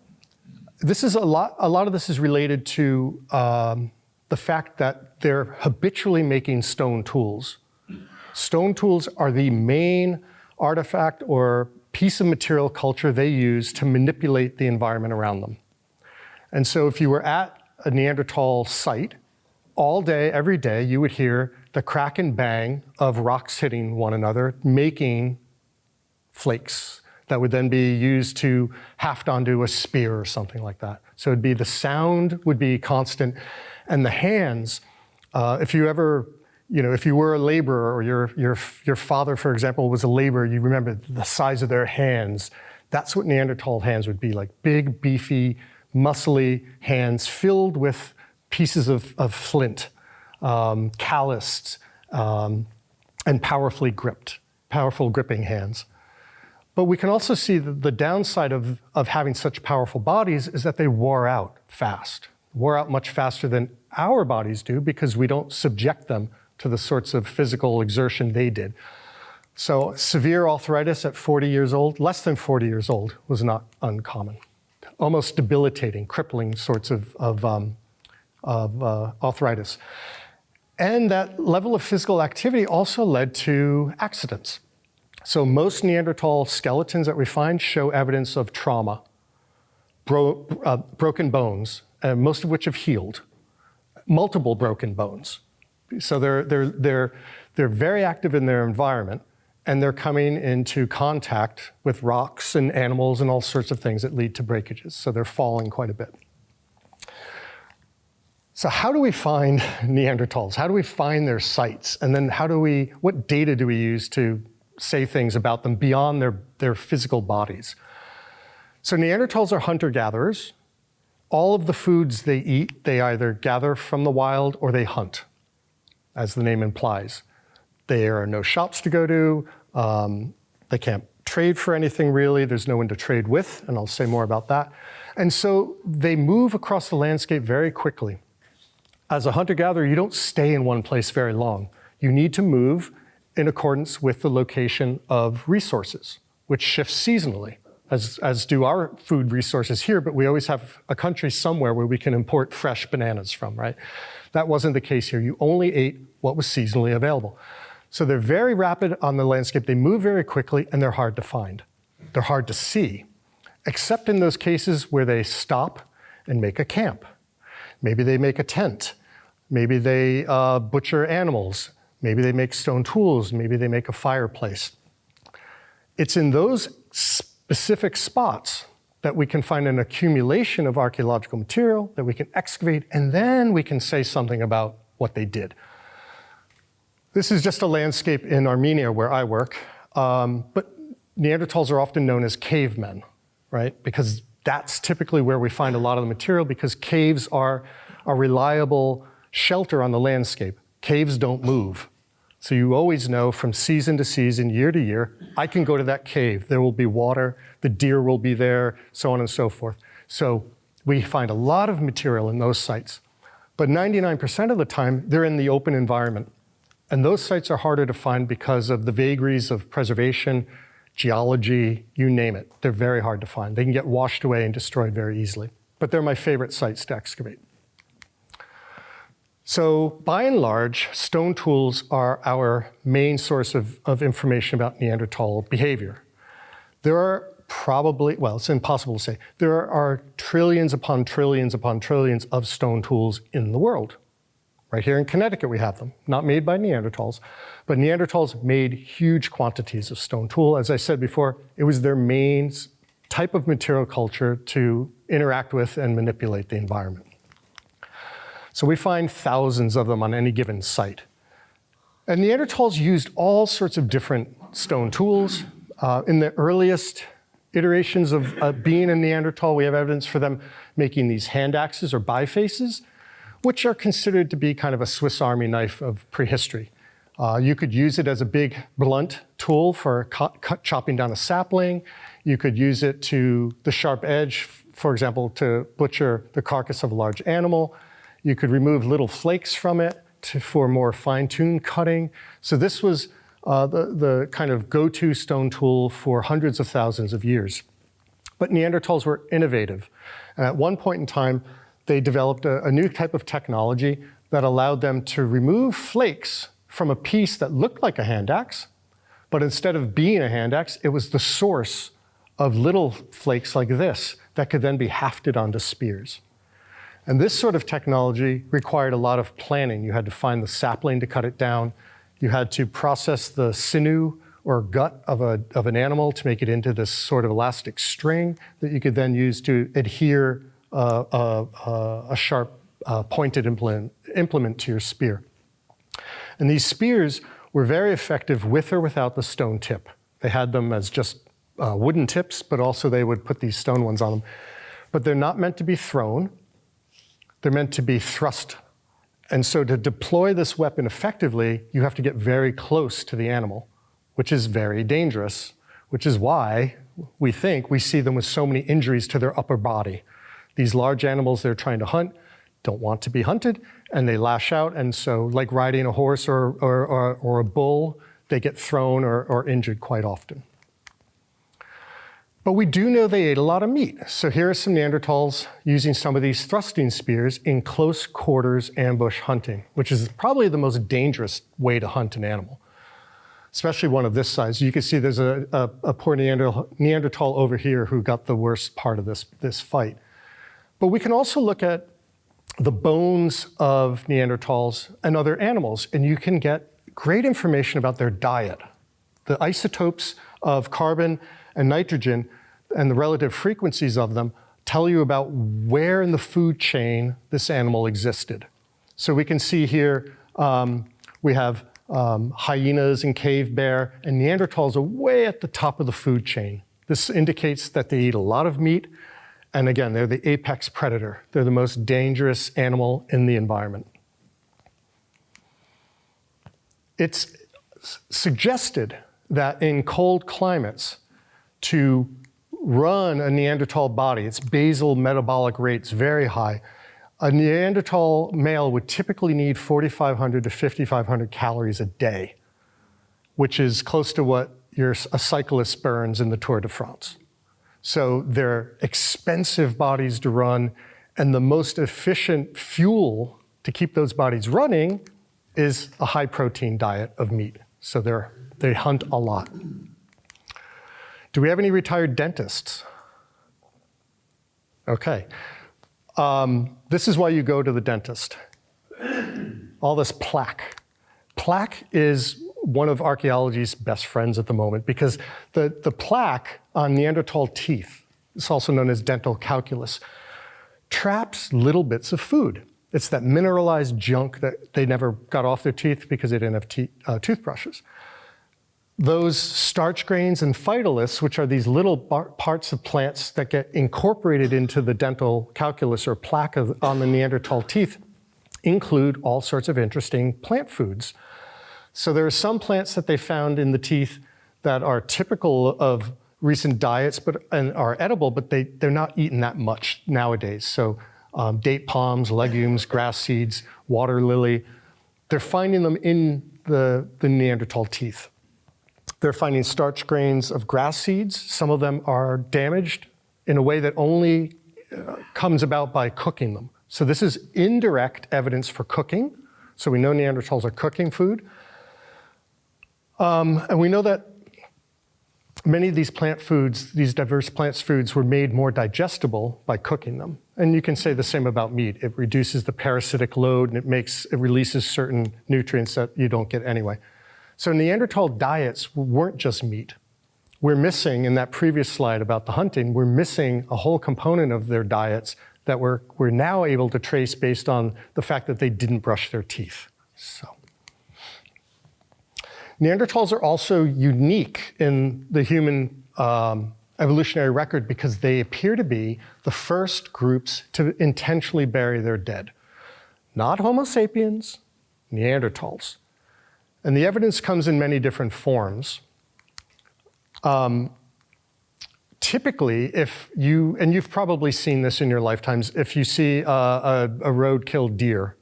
This is a lot of this is related to the fact that they're habitually making stone tools. Stone tools are the main artifact or piece of material culture they use to manipulate the environment around them. And so if you were at a Neanderthal site, all day, every day, you would hear the crack and bang of rocks hitting one another, making flakes that would then be used to haft onto a spear or something like that. So it'd be the sound would be constant, and the hands, if you were a laborer or your father, for example, was a laborer, you remember the size of their hands. That's what Neanderthal hands would be like, big, beefy, muscly hands filled with pieces of flint, calloused, and powerfully gripped, powerful gripping hands. But we can also see that the downside of having such powerful bodies is that they wore out fast, wore out much faster than our bodies do because we don't subject them to the sorts of physical exertion they did. So severe arthritis at 40 years old, less than 40 years old, was not uncommon. Almost debilitating, crippling sorts of arthritis. And that level of physical activity also led to accidents. So most Neanderthal skeletons that we find show evidence of trauma, broken bones, most of which have healed, multiple broken bones. So they're very active in their environment, and they're coming into contact with rocks and animals and all sorts of things that lead to breakages. So they're falling quite a bit. So how do we find Neanderthals? How do we find their sites? And then what data do we use to say things about them beyond their physical bodies? So Neanderthals are hunter-gatherers. All of the foods they eat, they either gather from the wild or they hunt, as the name implies. There are no shops to go to. They can't trade for anything really. There's no one to trade with, and I'll say more about that. And so they move across the landscape very quickly. As a hunter-gatherer, you don't stay in one place very long. You need to move in accordance with the location of resources, which shifts seasonally, as do our food resources here, but we always have a country somewhere where we can import fresh bananas from, right? That wasn't the case here. You only ate what was seasonally available. So they're very rapid on the landscape. They move very quickly, and they're hard to find. They're hard to see, except in those cases where they stop and make a camp. Maybe they make a tent. Maybe they butcher animals. Maybe they make stone tools. Maybe they make a fireplace. It's in those specific spots that we can find an accumulation of archaeological material that we can excavate, and then we can say something about what they did. This is just a landscape in Armenia where I work, but Neanderthals are often known as cavemen, right? Because that's typically where we find a lot of the material, because caves are a reliable shelter on the landscape. Caves don't move. So you always know from season to season, year to year, I can go to that cave. There will be water, the deer will be there, so on and so forth. So we find a lot of material in those sites. But 99% of the time, they're in the open environment. And those sites are harder to find because of the vagaries of preservation, geology, you name it. They're very hard to find. They can get washed away and destroyed very easily. But they're my favorite sites to excavate. So by and large, stone tools are our main source of information about Neanderthal behavior. There are probably, well, it's impossible to say, there are trillions upon trillions upon trillions of stone tools in the world. Right here in Connecticut, we have them, not made by Neanderthals, but Neanderthals made huge quantities of stone tool. As I said before, it was their main type of material culture to interact with and manipulate the environment. So we find thousands of them on any given site. And Neanderthals used all sorts of different stone tools. In the earliest iterations of being a Neanderthal, we have evidence for them making these hand axes or bifaces, which are considered to be kind of a Swiss Army knife of prehistory. You could use it as a big blunt tool for chopping down a sapling. You could use it to the sharp edge, for example, to butcher the carcass of a large animal. You could remove little flakes from it for more fine-tuned cutting. So this was the kind of go-to stone tool for hundreds of thousands of years. But Neanderthals were innovative. And at one point in time, they developed a new type of technology that allowed them to remove flakes from a piece that looked like a hand axe, but instead of being a hand axe, it was the source of little flakes like this that could then be hafted onto spears. And this sort of technology required a lot of planning. You had to find the sapling to cut it down. You had to process the sinew or gut of an animal to make it into this sort of elastic string that you could then use to adhere a sharp pointed implement to your spear. And these spears were very effective with or without the stone tip. They had them as just wooden tips, but also they would put these stone ones on them. But they're not meant to be thrown. They're meant to be thrust. And so to deploy this weapon effectively, you have to get very close to the animal, which is very dangerous, which is why we think we see them with so many injuries to their upper body. These large animals they're trying to hunt don't want to be hunted, and they lash out, and so like riding a horse or a bull, they get thrown or injured quite often. But we do know they ate a lot of meat. So here are some Neanderthals using some of these thrusting spears in close quarters ambush hunting, which is probably the most dangerous way to hunt an animal, especially one of this size. You can see there's a poor Neanderthal over here who got the worst part of this fight. But we can also look at the bones of Neanderthals and other animals, and you can get great information about their diet. The isotopes of carbon and nitrogen and the relative frequencies of them tell you about where in the food chain this animal existed. So we can see here, we have hyenas and cave bear, and Neanderthals are way at the top of the food chain. This indicates that they eat a lot of meat, and again, they're the apex predator. They're the most dangerous animal in the environment. It's suggested that in cold climates, to run a Neanderthal body, its basal metabolic rate's very high. A Neanderthal male would typically need 4,500 to 5,500 calories a day, which is close to what a cyclist burns in the Tour de France. So they're expensive bodies to run, and the most efficient fuel to keep those bodies running is a high-protein diet of meat. So they hunt a lot. Do we have any retired dentists? Okay. This is why you go to the dentist. All this plaque. Plaque is one of archaeology's best friends at the moment because the plaque on Neanderthal teeth, it's also known as dental calculus, traps little bits of food. It's that mineralized junk that they never got off their teeth because they didn't have toothbrushes. Those starch grains and phytoliths, which are these little parts of plants that get incorporated into the dental calculus or plaque on the Neanderthal teeth, include all sorts of interesting plant foods. So there are some plants that they found in the teeth that are typical of recent diets and are edible, but they're not eaten that much nowadays. So date palms, legumes, grass seeds, water lily, they're finding them in the Neanderthal teeth. They're finding starch grains of grass seeds. Some of them are damaged in a way that only comes about by cooking them. So this is indirect evidence for cooking. So we know Neanderthals are cooking food. And we know that many of these plant foods, these diverse plant foods, were made more digestible by cooking them. And you can say the same about meat. It reduces the parasitic load and it releases certain nutrients that you don't get anyway. So Neanderthal diets weren't just meat. we're missing, in that previous slide about the hunting, we're missing a whole component of their diets that we're now able to trace based on the fact that they didn't brush their teeth. So, Neanderthals are also unique in the human evolutionary record because they appear to be the first groups to intentionally bury their dead. Not Homo sapiens, Neanderthals. And the evidence comes in many different forms. Typically, if you, and you've probably seen this in your lifetimes, if you see a roadkill deer,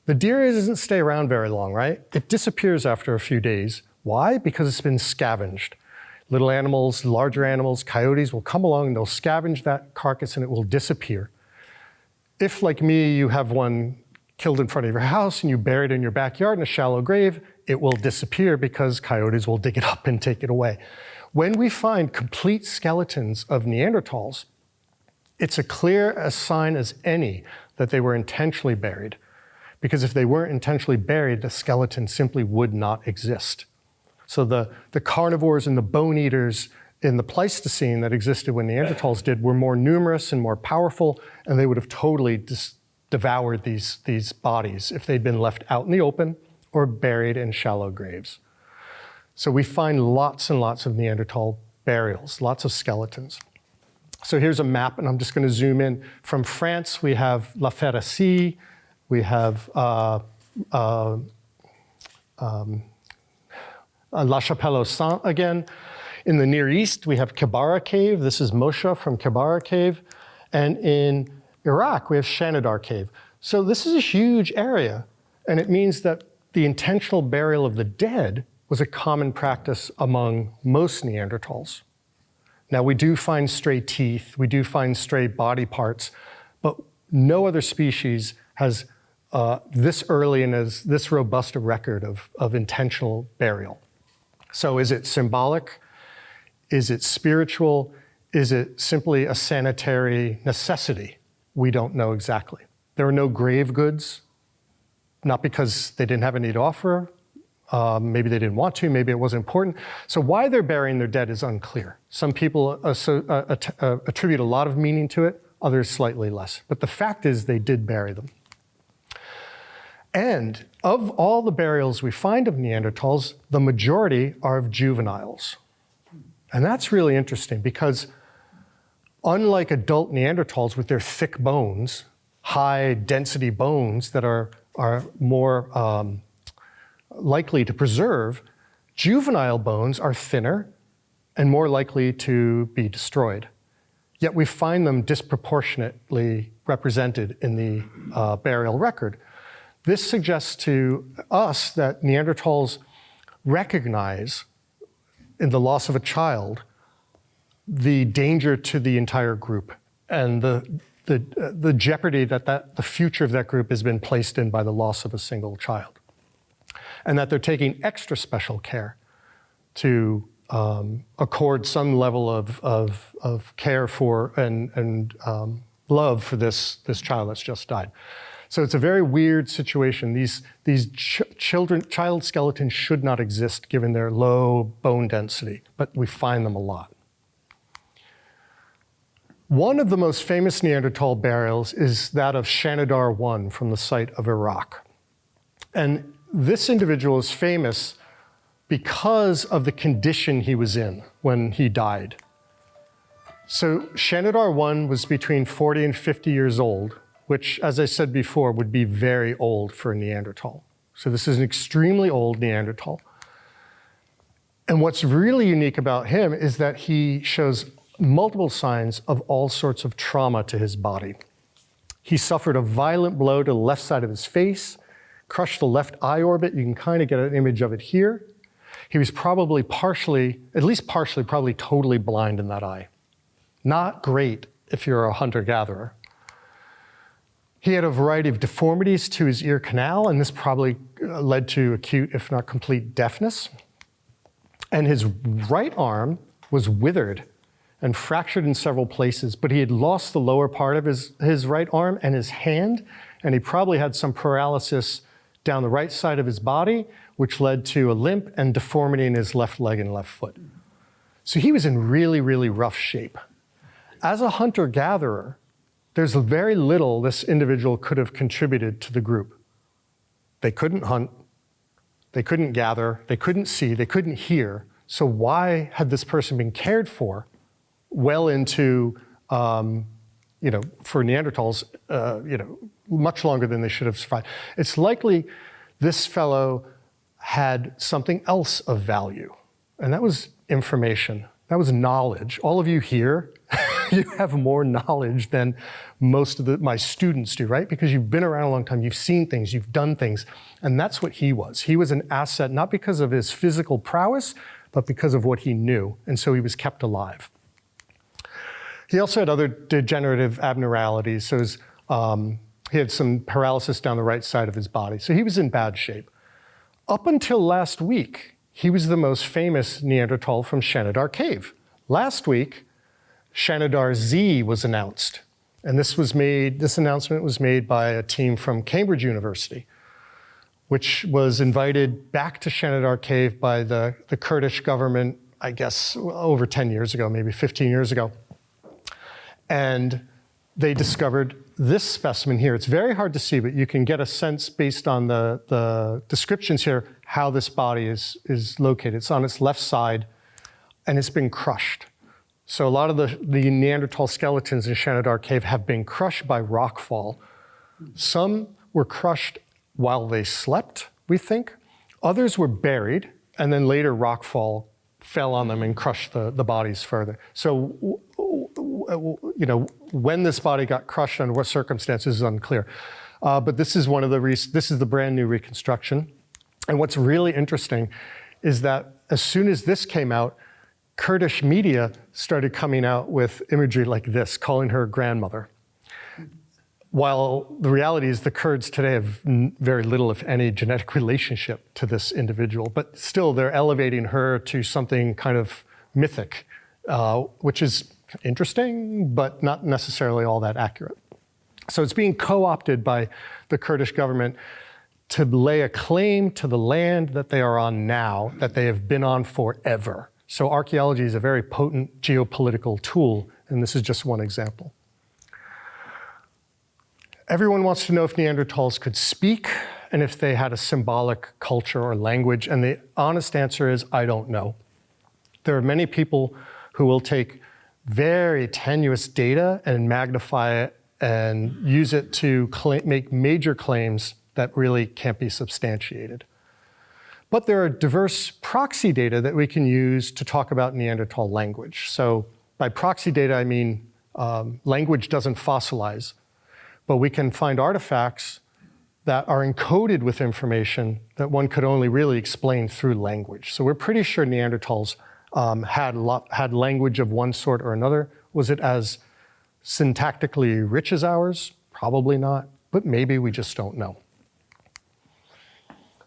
the deer doesn't stay around very long, right? It disappears after a few days. Why? Because it's been scavenged. Little animals, larger animals, coyotes will come along and they'll scavenge that carcass and it will disappear. If, like me, you have one killed in front of your house and you bury it in your backyard in a shallow grave, it will disappear because coyotes will dig it up and take it away. When we find complete skeletons of Neanderthals, it's a clear a sign as any that they were intentionally buried. Because if they weren't intentionally buried, the skeleton simply would not exist. So the carnivores and the bone eaters in the Pleistocene that existed when Neanderthals did were more numerous and more powerful, and they would have totally devoured these bodies if they'd been left out in the open or buried in shallow graves. So we find lots and lots of Neanderthal burials, lots of skeletons. So here's a map, and I'm just going to zoom in. From France, we have La Ferracie, we have La Chapelle-aux-Saints again. In the Near East, we have Kibara Cave. This is Moshe from Kibara Cave. And in Iraq, we have Shanidar Cave. So this is a huge area, and it means that the intentional burial of the dead was a common practice among most Neanderthals. Now, we do find stray teeth, we do find stray body parts, but no other species has this early and as this robust a record of intentional burial. So is it symbolic? Is it spiritual? Is it simply a sanitary necessity? We don't know exactly. There are no grave goods, not because they didn't have any to offer. Maybe they didn't want to, maybe it wasn't important. So why they're burying their dead is unclear. Some people attribute a lot of meaning to it, others slightly less. But the fact is they did bury them. And of all the burials we find of Neanderthals, the majority are of juveniles. And that's really interesting because unlike adult Neanderthals with their thick bones, high density bones that are more likely to preserve, juvenile bones are thinner and more likely to be destroyed. Yet we find them disproportionately represented in the burial record. This suggests to us that Neanderthals recognize in the loss of a child the danger to the entire group and the jeopardy that the future of that group has been placed in by the loss of a single child. And that they're taking extra special care to accord some level of care for and love for this child that's just died. So it's a very weird situation. These child skeletons should not exist given their low bone density, but we find them a lot. One of the most famous Neanderthal burials is that of Shanidar I from the site of Iraq. And this individual is famous because of the condition he was in when he died. So Shanidar I was between 40 and 50 years old, which, as I said before, would be very old for a Neanderthal. So this is an extremely old Neanderthal. And what's really unique about him is that he shows multiple signs of all sorts of trauma to his body. He suffered a violent blow to the left side of his face, crushed the left eye orbit. You can kind of get an image of it here. He was probably at least partially, probably totally blind in that eye. Not great if you're a hunter-gatherer. He had a variety of deformities to his ear canal, and this probably led to acute, if not complete, deafness. And his right arm was withered and fractured in several places, but he had lost the lower part of his right arm and his hand, and he probably had some paralysis down the right side of his body, which led to a limp and deformity in his left leg and left foot. So he was in really, really rough shape. As a hunter-gatherer, there's very little this individual could have contributed to the group. They couldn't hunt, they couldn't gather, they couldn't see, they couldn't hear. So why had this person been cared for well into, for Neanderthals, much longer than they should have survived? It's likely this fellow had something else of value, and that was information. That was knowledge. All of you here, you have more knowledge than most of my students do, right? Because you've been around a long time, you've seen things, you've done things, and that's what he was. He was an asset, not because of his physical prowess, but because of what he knew, and so he was kept alive. He also had other degenerative abnormalities, so he had some paralysis down the right side of his body, so he was in bad shape. Up until last week, he was the most famous Neanderthal from Shanidar Cave. Last week, Shanidar Z was announced, and this announcement was made by a team from Cambridge University, which was invited back to Shanidar Cave by the Kurdish government, I guess, over 10 years ago, maybe 15 years ago. And they discovered this specimen here. It's very hard to see, but you can get a sense based on the descriptions here how this body is located. It's on its left side, and it's been crushed. So a lot of the Neanderthal skeletons in Shanidar Cave have been crushed by rockfall. Some were crushed while they slept, we think. Others were buried, and then later rockfall fell on them and crushed the bodies further. So, when this body got crushed, under what circumstances is unclear. But this is this is the brand new reconstruction. And what's really interesting is that as soon as this came out, Kurdish media started coming out with imagery like this, calling her grandmother. While the reality is the Kurds today have very little, if any, genetic relationship to this individual, but still they're elevating her to something kind of mythic, which is interesting, but not necessarily all that accurate. So it's being co-opted by the Kurdish government to lay a claim to the land that they are on now, that they have been on forever. So archaeology is a very potent geopolitical tool, and this is just one example. Everyone wants to know if Neanderthals could speak and if they had a symbolic culture or language, and the honest answer is, I don't know. There are many people who will take very tenuous data and magnify it and use it to make major claims that really can't be substantiated. But there are diverse proxy data that we can use to talk about Neanderthal language. So by proxy data, I mean language doesn't fossilize, but we can find artifacts that are encoded with information that one could only really explain through language. So we're pretty sure Neanderthals had language of one sort or another. Was it as syntactically rich as ours? Probably not, but maybe we just don't know.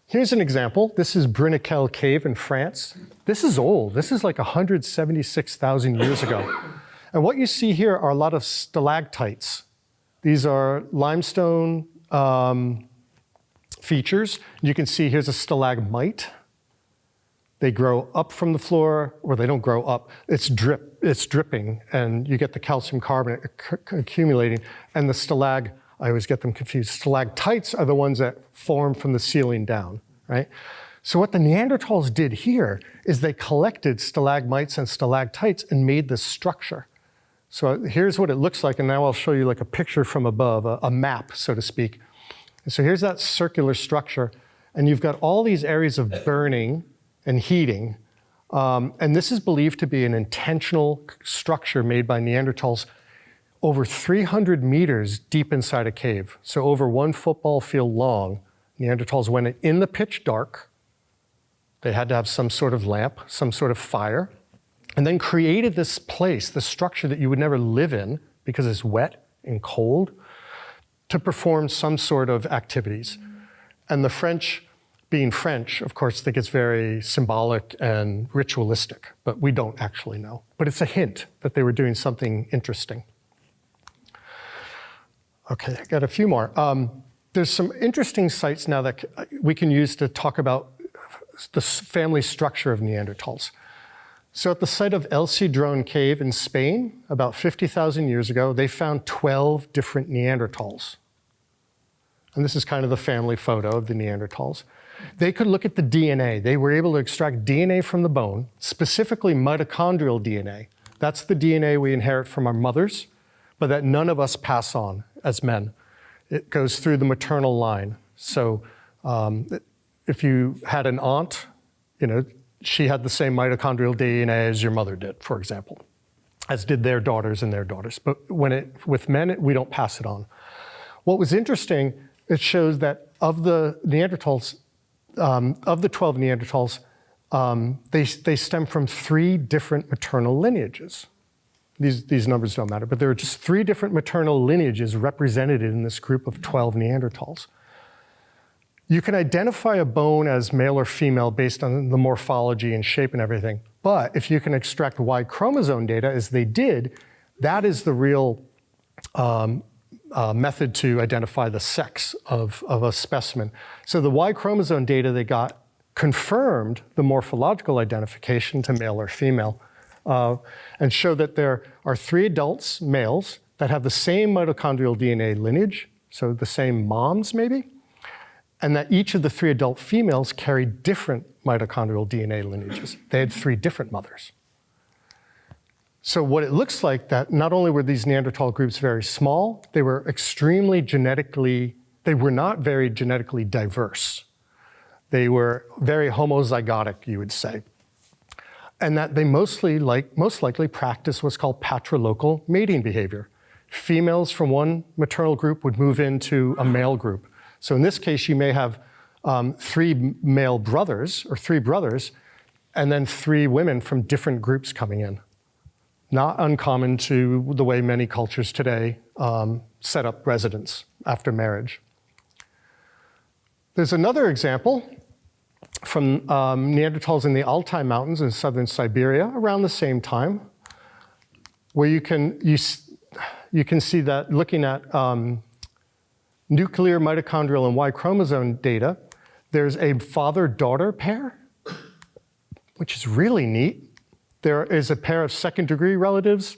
Here's an example. This is Bruniquel Cave in France. This is old. This is like 176,000 years ago. And what you see here are a lot of stalactites. These are limestone features. You can see here's a stalagmite. They grow up from the floor, or they don't grow up. It's dripping, and you get the calcium carbonate accumulating. And the I always get them confused. Stalactites are the ones that form from the ceiling down, right? So what the Neanderthals did here is they collected stalagmites and stalactites and made this structure. So here's what it looks like, and now I'll show you like a picture from above, a map, so to speak. And so here's that circular structure, and you've got all these areas of burning and heating, and this is believed to be an intentional structure made by Neanderthals over 300 meters deep inside a cave. So over 1 football field long, Neanderthals went in the pitch dark. They had to have some sort of lamp, some sort of fire, and then created this place, this structure that you would never live in because it's wet and cold, to perform some sort of activities. And the French, being French, of course, think it's very symbolic and ritualistic, but we don't actually know. But it's a hint that they were doing something interesting. Okay, I got a few more. There's some interesting sites now that we can use to talk about the family structure of Neanderthals. So at the site of El Cedrón Cave in Spain, about 50,000 years ago, they found 12 different Neanderthals. And this is kind of the family photo of the Neanderthals. They could look at the DNA. They were able to extract DNA from the bone, specifically mitochondrial DNA. That's the DNA we inherit from our mothers, but that none of us pass on as men. It goes through the maternal line. So if you had an aunt, she had the same mitochondrial DNA as your mother did, for example, as did their daughters and their daughters. But with men, we don't pass it on. What was interesting, it shows that of the Neanderthals, of the 12 Neanderthals, they stem from 3 different maternal lineages. These numbers don't matter, but there are just 3 different maternal lineages represented in this group of 12 Neanderthals. You can identify a bone as male or female based on the morphology and shape and everything, but if you can extract Y chromosome data, as they did, that is the real method to identify the sex of a specimen. So the Y chromosome data they got confirmed the morphological identification to male or female, and showed that there are 3 adults, males, that have the same mitochondrial DNA lineage, so the same moms maybe, and that each of the 3 adult females carried different mitochondrial DNA lineages. They had 3 different mothers. So what it looks like that not only were these Neanderthal groups very small, they were they were not very genetically diverse. They were very homozygotic, you would say. And that they most likely practiced what's called patrilocal mating behavior. Females from one maternal group would move into a male group. So in this case, you may have 3 male brothers or 3 brothers, and then 3 women from different groups coming in. Not uncommon to the way many cultures today set up residence after marriage. There's another example from Neanderthals in the Altai Mountains in southern Siberia around the same time, where you can see that looking at nuclear, mitochondrial, and Y chromosome data, there's a father-daughter pair, which is really neat. There is a pair of second-degree relatives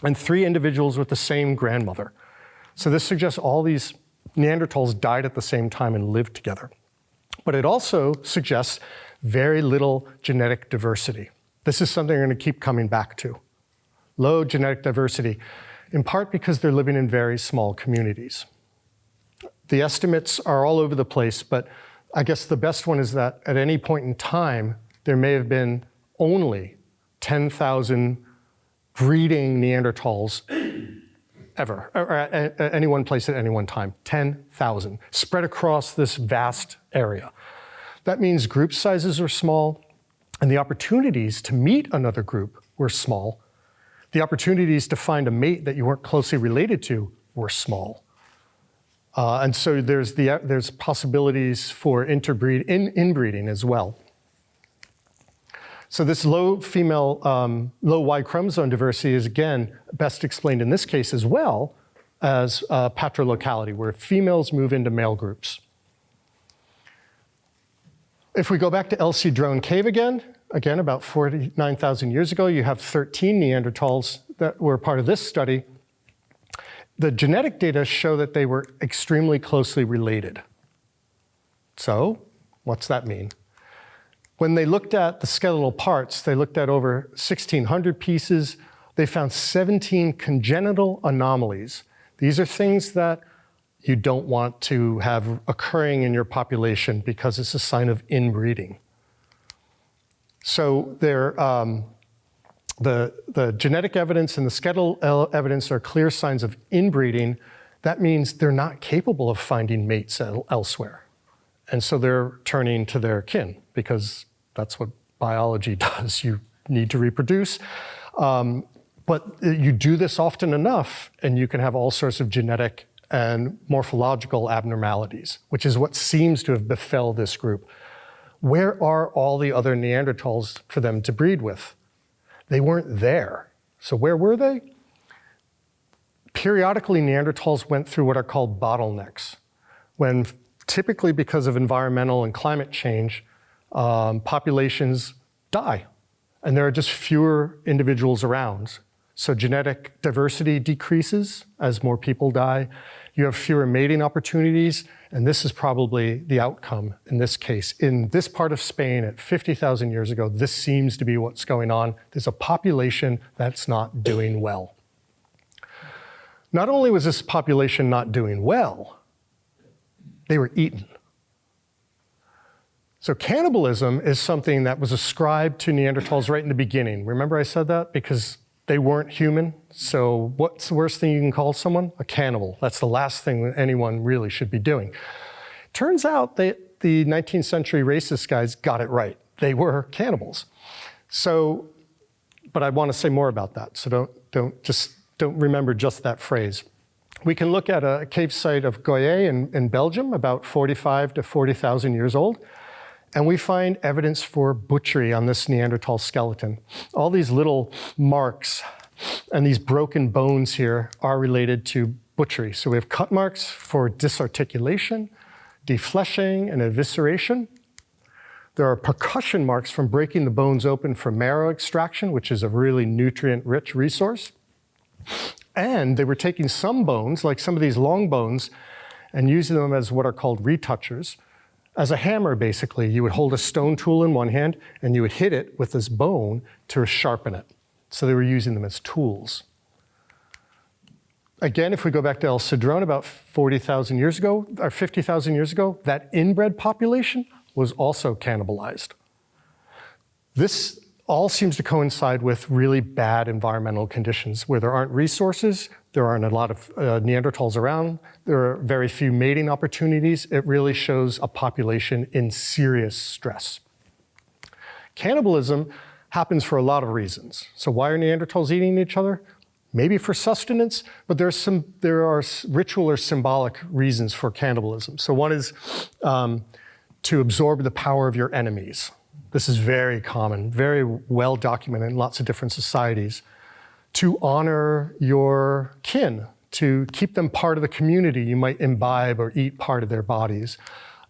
and 3 individuals with the same grandmother. So this suggests all these Neanderthals died at the same time and lived together. But it also suggests very little genetic diversity. This is something we're going to keep coming back to. Low genetic diversity, in part because they're living in very small communities. The estimates are all over the place, but I guess the best one is that at any point in time, there may have been only 10,000 breeding Neanderthals ever, or at any one place at any one time. 10,000, spread across this vast area. That means group sizes are small, and the opportunities to meet another group were small. The opportunities to find a mate that you weren't closely related to were small. And so there's possibilities for inbreeding as well. So this low Y chromosome diversity is again best explained in this case as well as patrilocality, where females move into male groups. If we go back to El Cedrón Cave again about 49,000 years ago, you have 13 Neanderthals that were part of this study. The genetic data show that they were extremely closely related. So, what's that mean? When they looked at the skeletal parts, they looked at over 1,600 pieces. They found 17 congenital anomalies. These are things that you don't want to have occurring in your population because it's a sign of inbreeding. So the genetic evidence and the skeletal evidence are clear signs of inbreeding. That means they're not capable of finding mates elsewhere. And so they're turning to their kin because that's what biology does. You need to reproduce. But you do this often enough, and you can have all sorts of genetic and morphological abnormalities, which is what seems to have befell this group. Where are all the other Neanderthals for them to breed with? They weren't there. So where were they? Periodically, Neanderthals went through what are called bottlenecks, when typically because of environmental and climate change, populations die and there are just fewer individuals around. So genetic diversity decreases as more people die. You have fewer mating opportunities, and this is probably the outcome in this case. In this part of Spain at 50,000 years ago, this seems to be what's going on. There's a population that's not doing well. Not only was this population not doing well, they were eaten. So cannibalism is something that was ascribed to Neanderthals right in the beginning. Remember I said that? Because they weren't human. So what's the worst thing you can call someone? A cannibal. That's the last thing that anyone really should be doing. Turns out that the 19th century racist guys got it right. They were cannibals. So, but I want to say more about that. So don't remember just that phrase. We can look at a cave site of Goyer in Belgium, about 45 to 40,000 years old. And we find evidence for butchery on this Neanderthal skeleton. All these little marks and these broken bones here are related to butchery. So we have cut marks for disarticulation, defleshing, and evisceration. There are percussion marks from breaking the bones open for marrow extraction, which is a really nutrient-rich resource. And they were taking some bones, like some of these long bones, and using them as what are called retouchers. As a hammer, basically, you would hold a stone tool in one hand and you would hit it with this bone to sharpen it. So they were using them as tools. Again, if we go back to El Cedrón about 40,000 years ago, or 50,000 years ago, that inbred population was also cannibalized. This all seems to coincide with really bad environmental conditions where there aren't resources, there aren't a lot of Neanderthals around, there are very few mating opportunities. It really shows a population in serious stress. Cannibalism happens for a lot of reasons. So why are Neanderthals eating each other? Maybe for sustenance, but there are ritual or symbolic reasons for cannibalism. So one is to absorb the power of your enemies. This is very common, very well documented in lots of different societies. To honor your kin, to keep them part of the community, you might imbibe or eat part of their bodies.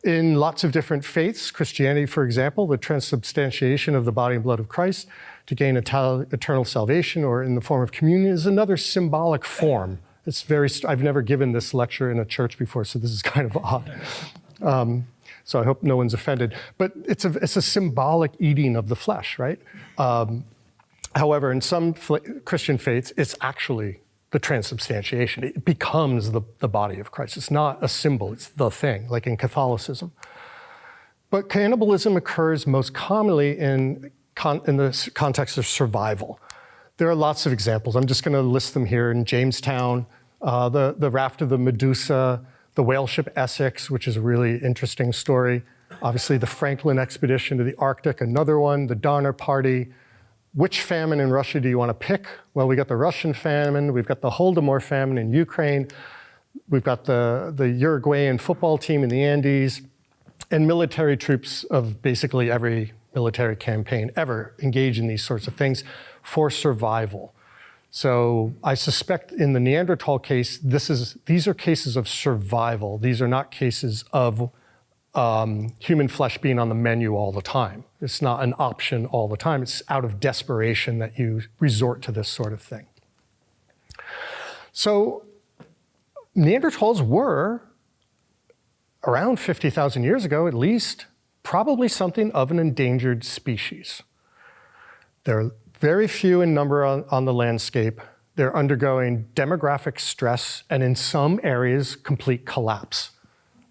In lots of different faiths, Christianity, for example, the transubstantiation of the body and blood of Christ to gain eternal salvation, or in the form of communion, is another symbolic form. It's I've never given this lecture in a church before, so this is kind of odd. So I hope no one's offended. But it's a symbolic eating of the flesh, right? However, in some Christian faiths, it's actually the transubstantiation. It becomes the body of Christ. It's not a symbol, it's the thing, like in Catholicism. But cannibalism occurs most commonly in the context of survival. There are lots of examples. I'm just going to list them here. In Jamestown, the raft of the Medusa, the whale ship Essex, which is a really interesting story. Obviously, the Franklin expedition to the Arctic, another one, the Donner Party. Which famine in Russia do you want to pick? Well, we got the Russian famine, we've got the Holodomor famine in Ukraine, we've got the Uruguayan football team in the Andes, and military troops of basically every military campaign ever engage in these sorts of things for survival. So I suspect in the Neanderthal case, these are cases of survival. These are not cases of human flesh being on the menu all the time. It's not an option all the time. It's out of desperation that you resort to this sort of thing. So Neanderthals were, around 50,000 years ago at least, probably something of an endangered species. They're very few in number on the landscape. They're undergoing demographic stress, and in some areas, complete collapse.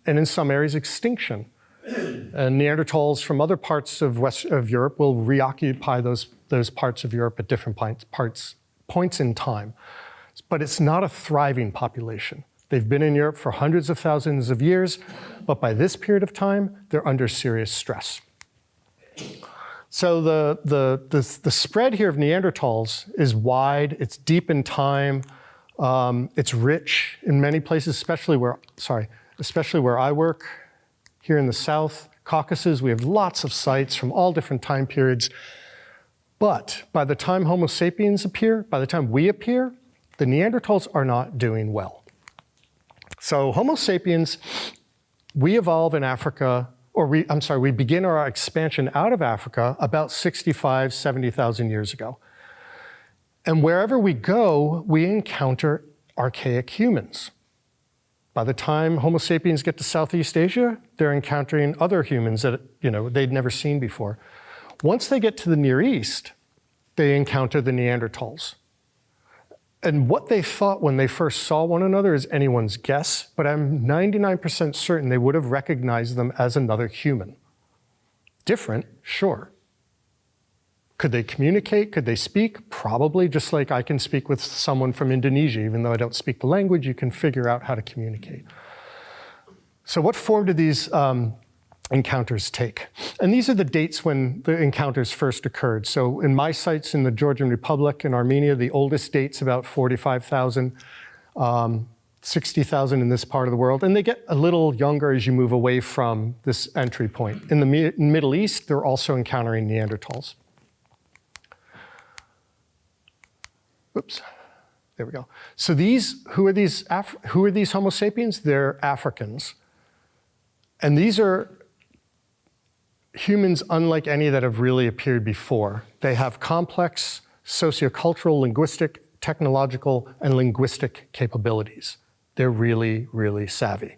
And in some areas, extinction. And Neanderthals from other parts of Europe will reoccupy those parts of Europe at different points in time. But it's not a thriving population. They've been in Europe for hundreds of thousands of years, but by this period of time, they're under serious stress. So the spread here of Neanderthals is wide, it's deep in time, it's rich in many places, especially where I work, here in the South Caucasus. We have lots of sites from all different time periods. But by the time Homo sapiens appear, by the time we appear, the Neanderthals are not doing well. So Homo sapiens, we evolve in Africa we begin our expansion out of Africa about 65, 70,000 years ago. And wherever we go, we encounter archaic humans. By the time Homo sapiens get to Southeast Asia, they're encountering other humans that they'd never seen before. Once they get to the Near East, they encounter the Neanderthals. And what they thought when they first saw one another is anyone's guess, but I'm 99% certain they would have recognized them as another human. Different, sure. Could they communicate? Could they speak? Probably, just like I can speak with someone from Indonesia. Even though I don't speak the language, you can figure out how to communicate. So what form did these encounters take? And these are the dates when the encounters first occurred. So in my sites in the Georgian Republic and Armenia, the oldest date's about 45,000, 60,000 in this part of the world. And they get a little younger as you move away from this entry point. In the Middle East, they're also encountering Neanderthals. Oops, there we go. So who are these Homo sapiens? They're Africans. And these are humans unlike any that have really appeared before. They have complex sociocultural, linguistic, technological, and linguistic capabilities. They're really, really savvy.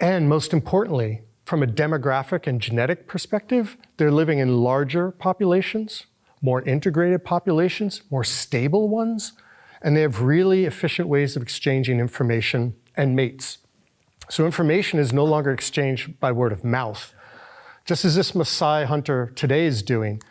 And most importantly, from a demographic and genetic perspective, they're living in larger populations, more integrated populations, more stable ones, and they have really efficient ways of exchanging information and mates. So information is no longer exchanged by word of mouth. Just as this Maasai hunter today is doing,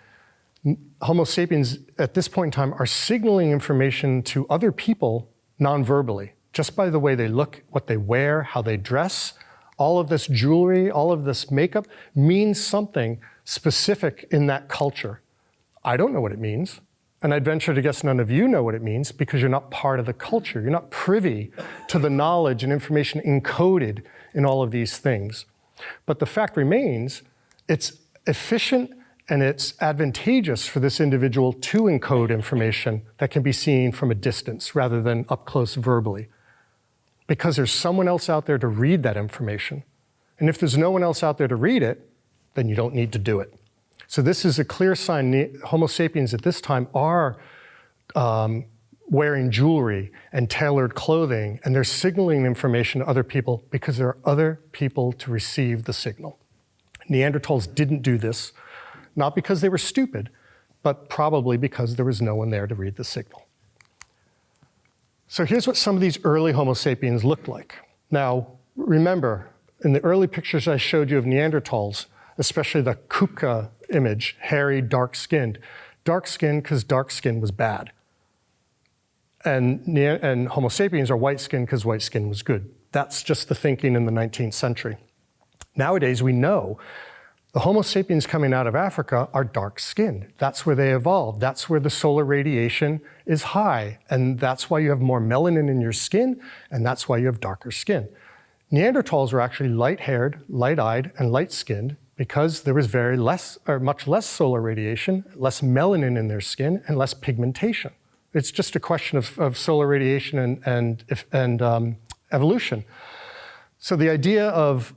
Homo sapiens at this point in time are signaling information to other people non-verbally, just by the way they look, what they wear, how they dress. All of this jewelry, all of this makeup means something specific in that culture. I don't know what it means, and I'd venture to guess none of you know what it means because you're not part of the culture. You're not privy to the knowledge and information encoded in all of these things. But the fact remains, it's efficient and it's advantageous for this individual to encode information that can be seen from a distance rather than up close verbally, because there's someone else out there to read that information. And if there's no one else out there to read it, then you don't need to do it. So this is a clear sign Homo sapiens at this time are wearing jewelry and tailored clothing, and they're signaling information to other people because there are other people to receive the signal. Neanderthals didn't do this, not because they were stupid, but probably because there was no one there to read the signal. So here's what some of these early Homo sapiens looked like. Now, remember, in the early pictures I showed you of Neanderthals, especially the Kupka image, hairy, dark-skinned. Dark-skinned because dark skin was bad. And Homo sapiens are white-skinned because white skin was good. That's just the thinking in the 19th century. Nowadays, we know the Homo sapiens coming out of Africa are dark-skinned. That's where they evolved. That's where the solar radiation is high. And that's why you have more melanin in your skin, and that's why you have darker skin. Neanderthals were actually light-haired, light-eyed, and light-skinned because there was much less solar radiation, less melanin in their skin, and less pigmentation. It's just a question of solar radiation and evolution. So the idea of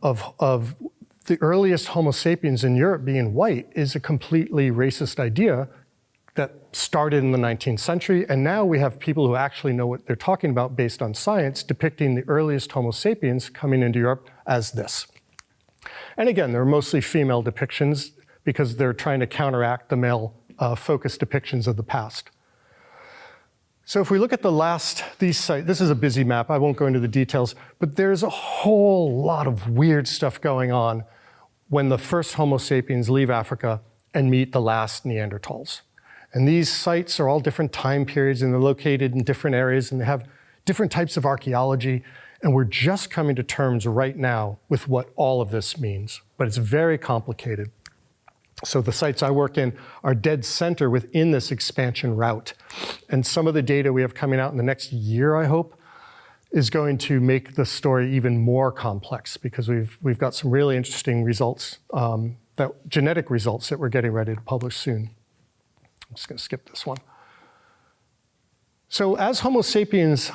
the earliest Homo sapiens in Europe being white is a completely racist idea that started in the 19th century, and now we have people who actually know what they're talking about based on science, depicting the earliest Homo sapiens coming into Europe as this. And again, they're mostly female depictions because they're trying to counteract the male-focused depictions of the past. So if we look at these sites, this is a busy map, I won't go into the details, but there's a whole lot of weird stuff going on when the first Homo sapiens leave Africa and meet the last Neanderthals. And these sites are all different time periods, and they're located in different areas, and they have different types of archaeology. And we're just coming to terms right now with what all of this means, but it's very complicated. So the sites I work in are dead center within this expansion route. And some of the data we have coming out in the next year, I hope, is going to make the story even more complex because we've got some really interesting results, genetic results that we're getting ready to publish soon. I'm just going to skip this one. So as Homo sapiens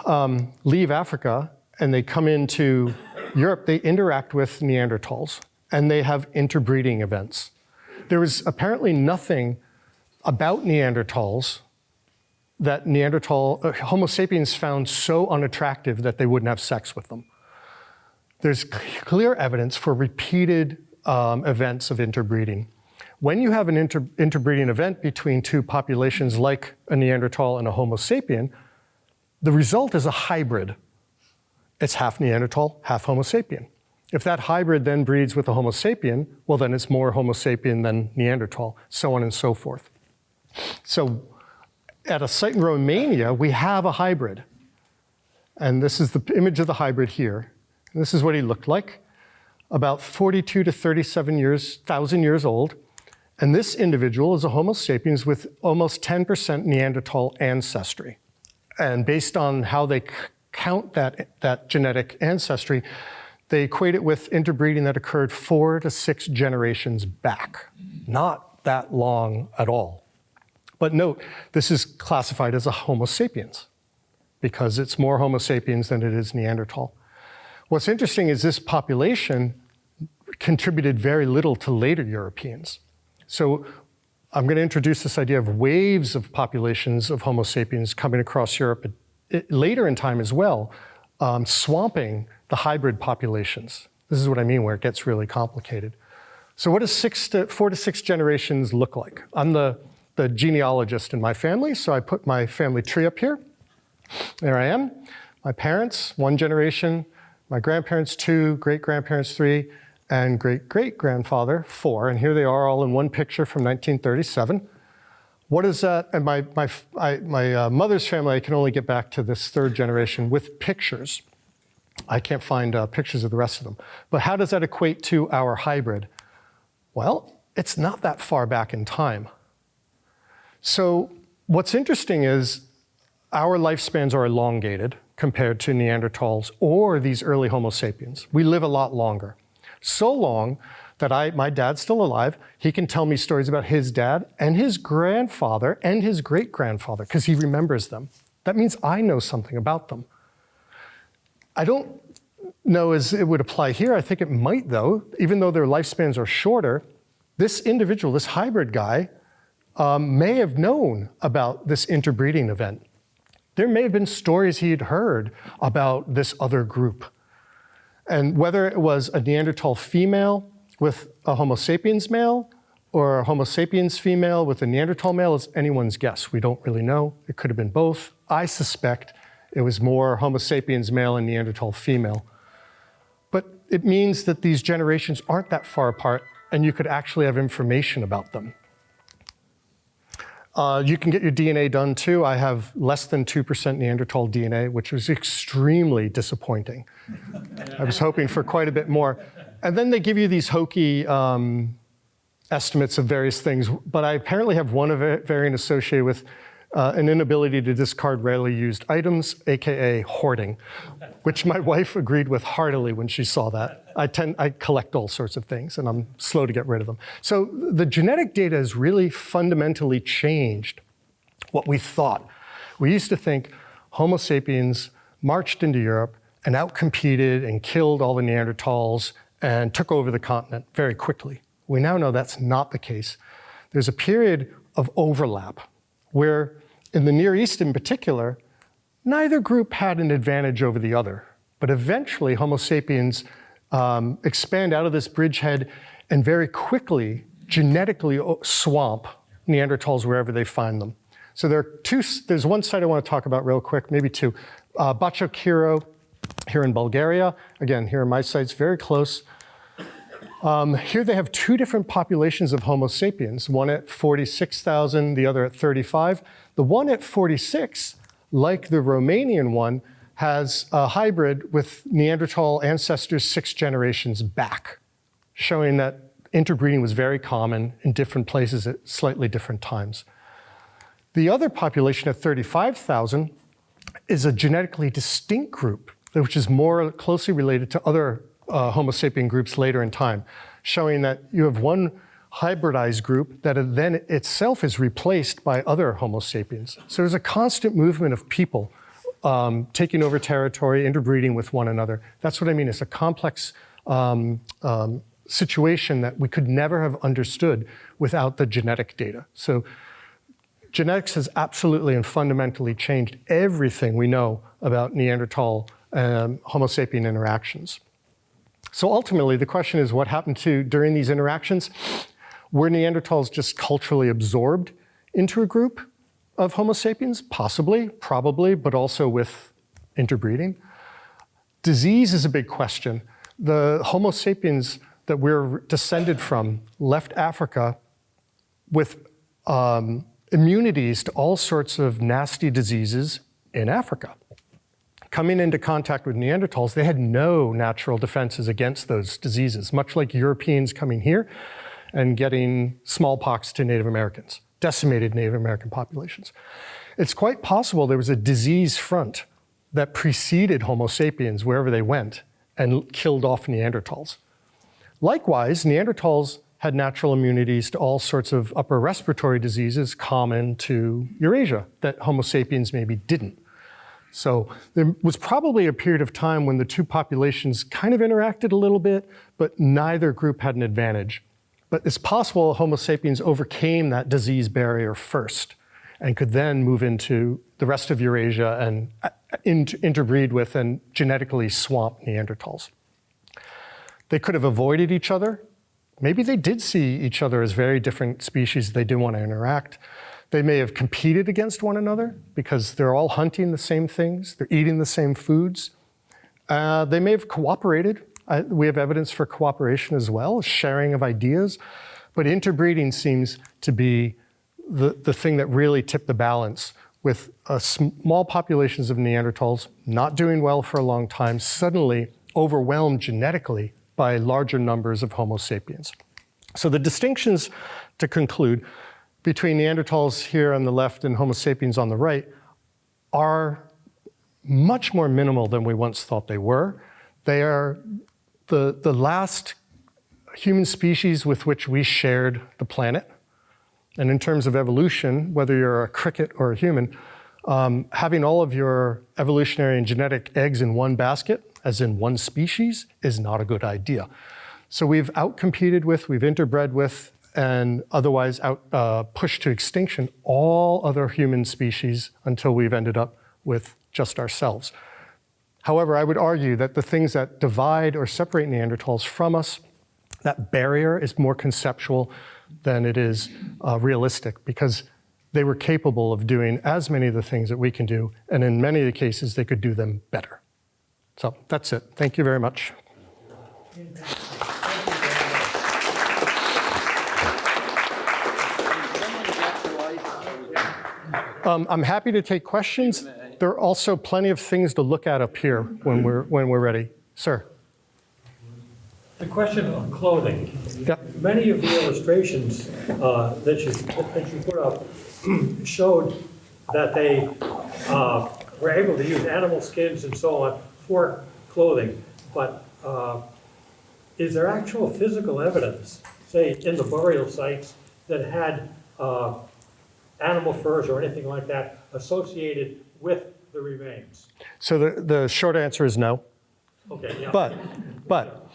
leave Africa and they come into Europe, they interact with Neanderthals. and they have interbreeding events. There was apparently nothing about Neanderthals that Homo sapiens found so unattractive that they wouldn't have sex with them. There's clear evidence for repeated events of interbreeding. When you have an interbreeding event between two populations like a Neanderthal and a Homo sapien, the result is a hybrid. It's half Neanderthal, half Homo sapien. If that hybrid then breeds with a Homo sapien, well, then it's more Homo sapien than Neanderthal, so on and so forth. So at a site in Romania, we have a hybrid. And this is the image of the hybrid here. And this is what he looked like, about 42 to 37,000 years old. And this individual is a Homo sapiens with almost 10% Neanderthal ancestry. And based on how they count that genetic ancestry, they equate it with interbreeding that occurred 4 to 6 generations back. Not that long at all. But note, this is classified as a Homo sapiens because it's more Homo sapiens than it is Neanderthal. What's interesting is this population contributed very little to later Europeans. So I'm going to introduce this idea of waves of populations of Homo sapiens coming across Europe later in time as well, swamping the hybrid populations. This is what I mean where it gets really complicated. So what does 4 to 6 generations look like? I'm the genealogist in my family, so I put my family tree up here. There I am. My parents, 1 generation. My grandparents, 2. Great-grandparents, 3. And great-great-grandfather, 4. And here they are all in one picture from 1937. What is that? And my mother's family, I can only get back to this 3rd generation with pictures. I can't find pictures of the rest of them. But how does that equate to our hybrid? Well, it's not that far back in time. So what's interesting is our lifespans are elongated compared to Neanderthals or these early Homo sapiens. We live a lot longer. So long that my dad's still alive. He can tell me stories about his dad and his grandfather and his great-grandfather because he remembers them. That means I know something about them. I don't know as it would apply here. I think it might, though. Even though their lifespans are shorter, this individual, this hybrid guy, may have known about this interbreeding event. There may have been stories he had heard about this other group. And whether it was a Neanderthal female with a Homo sapiens male or a Homo sapiens female with a Neanderthal male is anyone's guess. We don't really know. It could have been both. I suspect it was more Homo sapiens male and Neanderthal female. But it means that these generations aren't that far apart and you could actually have information about them. You can get your DNA done too. I have less than 2% Neanderthal DNA, which was extremely disappointing. I was hoping for quite a bit more. And then they give you these hokey estimates of various things, but I apparently have one variant associated with an inability to discard rarely used items, AKA hoarding, which my wife agreed with heartily when she saw that. I collect all sorts of things and I'm slow to get rid of them. So the genetic data has really fundamentally changed what we thought. We used to think Homo sapiens marched into Europe and outcompeted and killed all the Neanderthals and took over the continent very quickly. We now know that's not the case. There's a period of overlap where in the Near East in particular, neither group had an advantage over the other. But eventually Homo sapiens expand out of this bridgehead and very quickly genetically swamp Neanderthals wherever they find them. So there's one site I want to talk about real quick, maybe 2. Bachakiro here in Bulgaria. Again, here are my sites, very close. Here they have 2 different populations of Homo sapiens, one at 46,000, the other at 35. The one at 46, like the Romanian one, has a hybrid with Neanderthal ancestors 6 generations back, showing that interbreeding was very common in different places at slightly different times. The other population at 35,000 is a genetically distinct group, which is more closely related to other Homo sapien groups later in time, showing that you have one hybridized group that then itself is replaced by other Homo sapiens. So there's a constant movement of people taking over territory, interbreeding with one another. That's what I mean. It's a complex situation that we could never have understood without the genetic data. So genetics has absolutely and fundamentally changed everything we know about Neanderthal Homo sapien interactions. So ultimately, the question is, what happened during these interactions? Were Neanderthals just culturally absorbed into a group of Homo sapiens? Possibly, probably, but also with interbreeding. Disease is a big question. The Homo sapiens that we're descended from left Africa with immunities to all sorts of nasty diseases in Africa. Coming into contact with Neanderthals, they had no natural defenses against those diseases, much like Europeans coming here and getting smallpox to Native Americans, decimated Native American populations. It's quite possible there was a disease front that preceded Homo sapiens wherever they went and killed off Neanderthals. Likewise, Neanderthals had natural immunities to all sorts of upper respiratory diseases common to Eurasia that Homo sapiens maybe didn't. So there was probably a period of time when the two populations kind of interacted a little bit, but neither group had an advantage. But it's possible Homo sapiens overcame that disease barrier first and could then move into the rest of Eurasia and interbreed with and genetically swamp Neanderthals. They could have avoided each other. Maybe they did see each other as very different species. They didn't want to interact. They may have competed against one another because they're all hunting the same things. They're eating the same foods. They may have cooperated. We have evidence for cooperation as well, sharing of ideas. But interbreeding seems to be the thing that really tipped the balance, with small populations of Neanderthals not doing well for a long time, suddenly overwhelmed genetically by larger numbers of Homo sapiens. So the distinctions, to conclude, between Neanderthals here on the left and Homo sapiens on the right are much more minimal than we once thought they were. They are the last human species with which we shared the planet. And in terms of evolution, whether you're a cricket or a human, having all of your evolutionary and genetic eggs in one basket, as in one species, is not a good idea. So we've outcompeted with, we've interbred with, and otherwise pushed to extinction all other human species until we've ended up with just ourselves. However, I would argue that the things that divide or separate Neanderthals from us, that barrier is more conceptual than it is realistic, because they were capable of doing as many of the things that we can do, and in many of the cases, they could do them better. So that's it. Thank you very much. I'm happy to take questions. There are also plenty of things to look at up here when we're ready. Sir. The question of clothing. Yep. Many of the illustrations that you put up showed that they were able to use animal skins and so on for clothing. But is there actual physical evidence, say in the burial sites, that had animal furs or anything like that associated with the remains? So the short answer is no. Okay. Yeah. But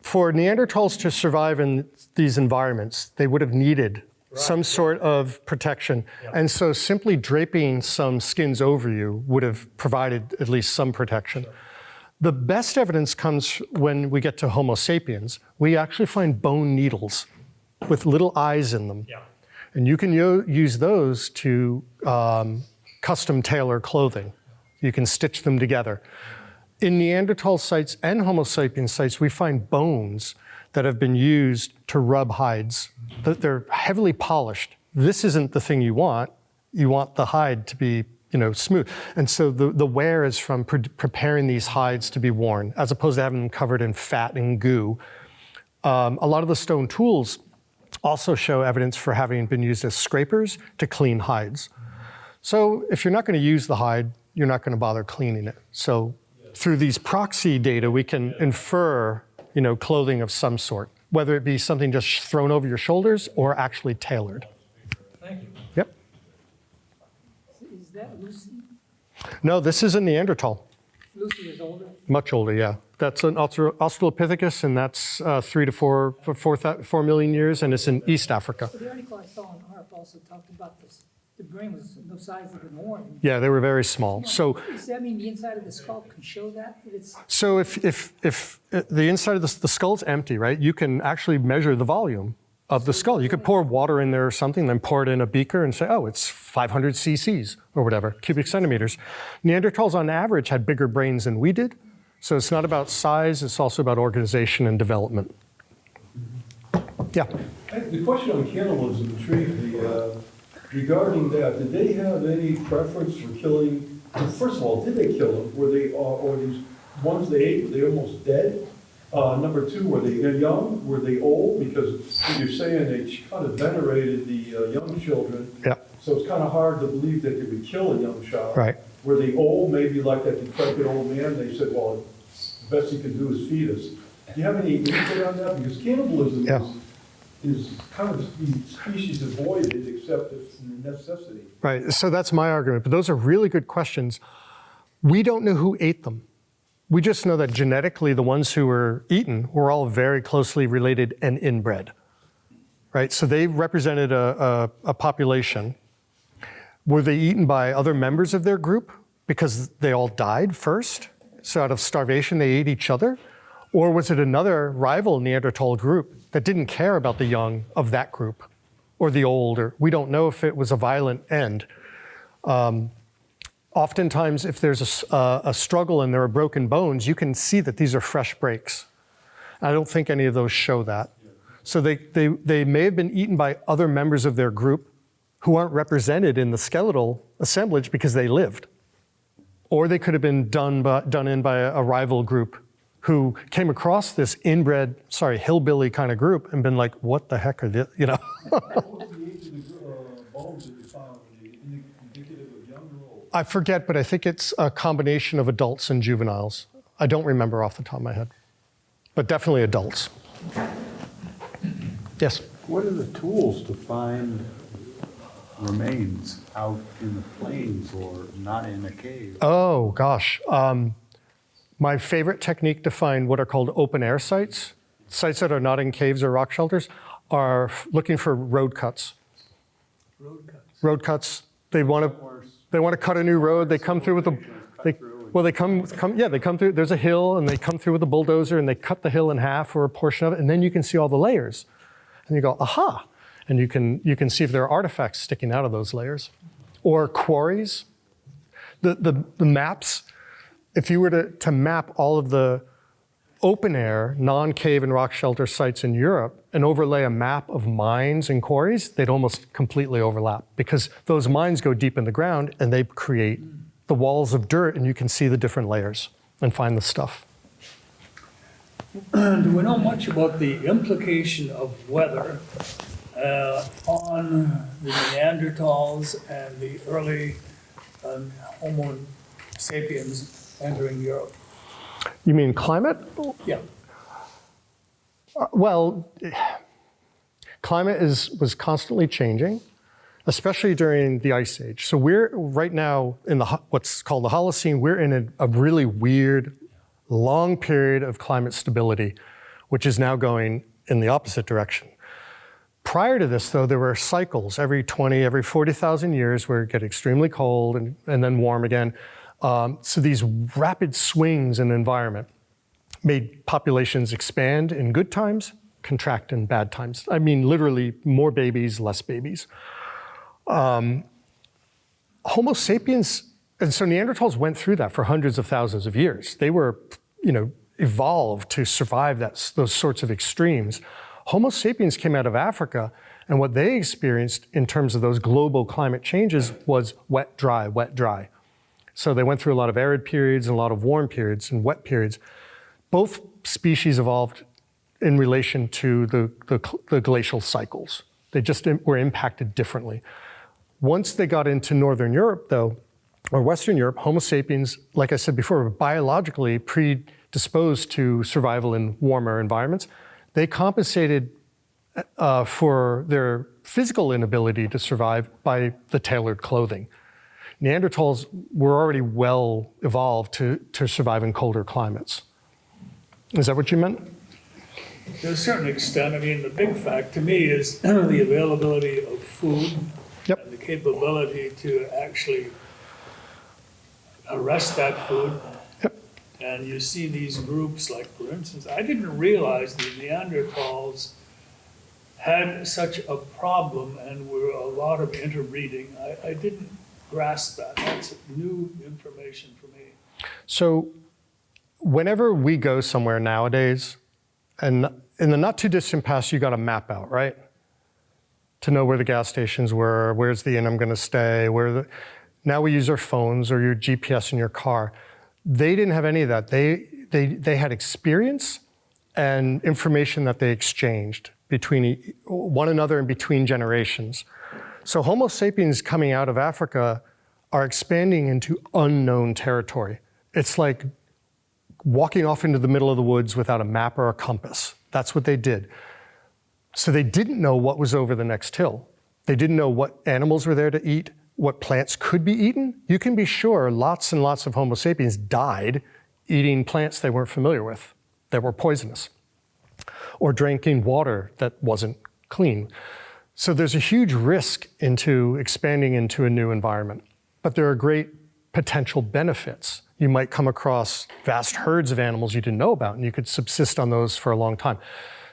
for Neanderthals to survive in these environments, they would have needed some sort of protection. Yeah. And so simply draping some skins over you would have provided at least some protection. Sure. The best evidence comes when we get to Homo sapiens. We actually find bone needles with little eyes in them. Yeah. And you can use those to custom tailor clothing. You can stitch them together. In Neanderthal sites and Homo sapiens sites, we find bones that have been used to rub hides. They're heavily polished. This isn't the thing you want. You want the hide to be, smooth. And so the wear is from preparing these hides to be worn, as opposed to having them covered in fat and goo. A lot of the stone tools also show evidence for having been used as scrapers to clean hides. So if you're not going to use the hide, you're not going to bother cleaning it. So through these proxy data, we can infer, clothing of some sort, whether it be something just thrown over your shoulders or actually tailored. Thank you. Yep. Is that Lucy? No, this is a Neanderthal. Lucy is older? Much older, yeah. That's an Australopithecus, and that's 3 to 4 million years, and it's in East Africa. The article I saw on ARP also talked about this. The brain was the size of an orange. Yeah, they were very small. So, Does that mean the inside of the skull can show that? so if the inside of the skull's empty, right, you can actually measure the volume of the skull. You could pour water in there or something, then pour it in a beaker and say, oh, it's 500 cc's or whatever, cubic centimeters. Neanderthals on average had bigger brains than we did. So it's not about size, it's also about organization and development. Yeah. The question on cannibalism intrigued me. Regarding that, did they have any preference for killing? First of all, did they kill them? Were they, or these ones they ate, were they almost dead? Number two, were they young? Were they old? Because you're saying they kind of venerated the young children. Yeah. So it's kind of hard to believe that they would kill a young child. Right. Were they old? Maybe like that decrepit old man, they said, well, the best he can do is feed us. Do you have any input on that? Because cannibalism is kind of species avoided except if necessity. Right, so that's my argument, but those are really good questions. We don't know who ate them. We just know that genetically the ones who were eaten were all very closely related and inbred, right? So they represented a population. Were they eaten by other members of their group because they all died first? So out of starvation they ate each other? Or was it another rival Neanderthal group that didn't care about the young of that group or the old? Or we don't know if it was a violent end. Oftentimes, if there's a struggle and there are broken bones, you can see that these are fresh breaks. I don't think any of those show that. So they may have been eaten by other members of their group who aren't represented in the skeletal assemblage because they lived. Or they could have been done in by a rival group who came across this inbred, hillbilly kind of group and been like, what the heck are this, you know? What was the age of the bones that you found? Were they indicative of young or old? I forget, but I think it's a combination of adults and juveniles. I don't remember off the top of my head, but definitely adults. Yes? What are the tools to find remains out in the plains or not in a cave? Oh, gosh. My favorite technique to find what are called open air sites, sites that are not in caves or rock shelters, are looking for road cuts. Road cuts. They want to cut a new road. They come through with they come through. There's a hill, and they come through with a bulldozer, and they cut the hill in half or a portion of it, and then you can see all the layers, and you go, aha, and you can see if there are artifacts sticking out of those layers, or quarries. The maps. If you were to map all of the open air, non-cave and rock shelter sites in Europe and overlay a map of mines and quarries, they'd almost completely overlap because those mines go deep in the ground and they create the walls of dirt and you can see the different layers and find the stuff. Do we know much about the implication of weather on the Neanderthals and the early Homo sapiens entering Europe? You mean climate? Yeah. Well, climate was constantly changing, especially during the Ice Age. So we're right now in what's called the Holocene. We're in a really weird, long period of climate stability, which is now going in the opposite direction. Prior to this, though, there were cycles every 40,000 years where it get extremely cold and then warm again. So these rapid swings in the environment made populations expand in good times, contract in bad times. I mean, literally more babies, less babies. Homo sapiens, and so Neanderthals went through that for hundreds of thousands of years. They were, evolved to survive those sorts of extremes. Homo sapiens came out of Africa, and what they experienced in terms of those global climate changes was wet, dry, wet, dry. So they went through a lot of arid periods and a lot of warm periods and wet periods. Both species evolved in relation to the glacial cycles. They just were impacted differently. Once they got into Northern Europe, though, or Western Europe, Homo sapiens, like I said before, were biologically predisposed to survival in warmer environments. They compensated for their physical inability to survive by the tailored clothing. Neanderthals were already well evolved to survive in colder climates. Is that what you meant? To a certain extent, I mean, the big fact to me is the availability of food. Yep. And the capability to actually arrest that food. Yep. And you see these groups, like, for instance, I didn't realize the Neanderthals had such a problem and were a lot of interbreeding. I didn't grasp that. That's new information for me. So whenever we go somewhere nowadays, and in the not too distant past, you got a map out, right? To know where the gas stations were, where's the inn I'm gonna stay, now we use our phones or your GPS in your car. They didn't have any of that. They had experience and information that they exchanged between one another and between generations. So Homo sapiens coming out of Africa are expanding into unknown territory. It's like walking off into the middle of the woods without a map or a compass. That's what they did. So they didn't know what was over the next hill. They didn't know what animals were there to eat, what plants could be eaten. You can be sure lots and lots of Homo sapiens died eating plants they weren't familiar with, that were poisonous, or drinking water that wasn't clean. So there's a huge risk into expanding into a new environment, but there are great potential benefits. You might come across vast herds of animals you didn't know about, and you could subsist on those for a long time.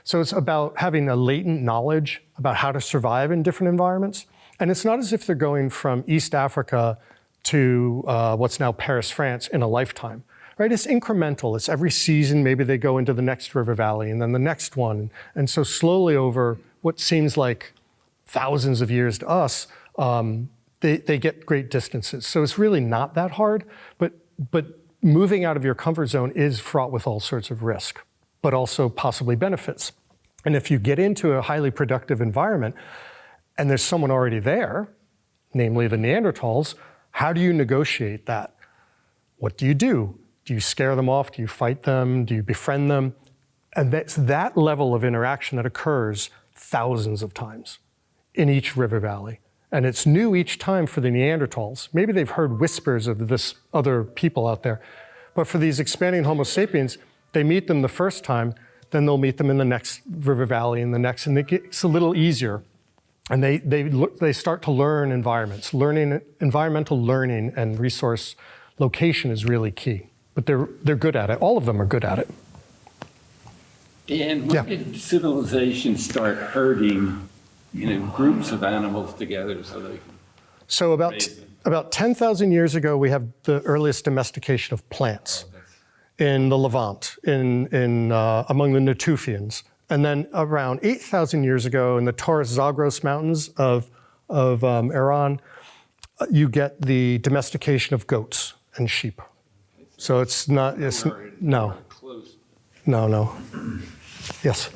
So it's about having a latent knowledge about how to survive in different environments. And it's not as if they're going from East Africa to what's now Paris, France in a lifetime, right? It's incremental. It's every season, maybe they go into the next river valley and then the next one. And so slowly over what seems like thousands of years to us, they get great distances. So it's really not that hard, but moving out of your comfort zone is fraught with all sorts of risk, but also possibly benefits. And if you get into a highly productive environment and there's someone already there, namely the Neanderthals, how do you negotiate that? What do you do? Do you scare them off? Do you fight them? Do you befriend them? And that's that level of interaction that occurs thousands of times in each river valley. And it's new each time for the Neanderthals. Maybe they've heard whispers of this other people out there. But for these expanding Homo sapiens, they meet them the first time, then they'll meet them in the next river valley and the next, and it's a little easier. And they start to learn environments. Environmental learning and resource location is really key. But they're good at it. All of them are good at it. And when did civilization start herding, groups of animals together so they can So about 10,000 years ago, we have the earliest domestication of plants in the Levant, among the Natufians. And then around 8,000 years ago in the Taurus Zagros Mountains of Iran, you get the domestication of goats and sheep. So it's not, no. Yes?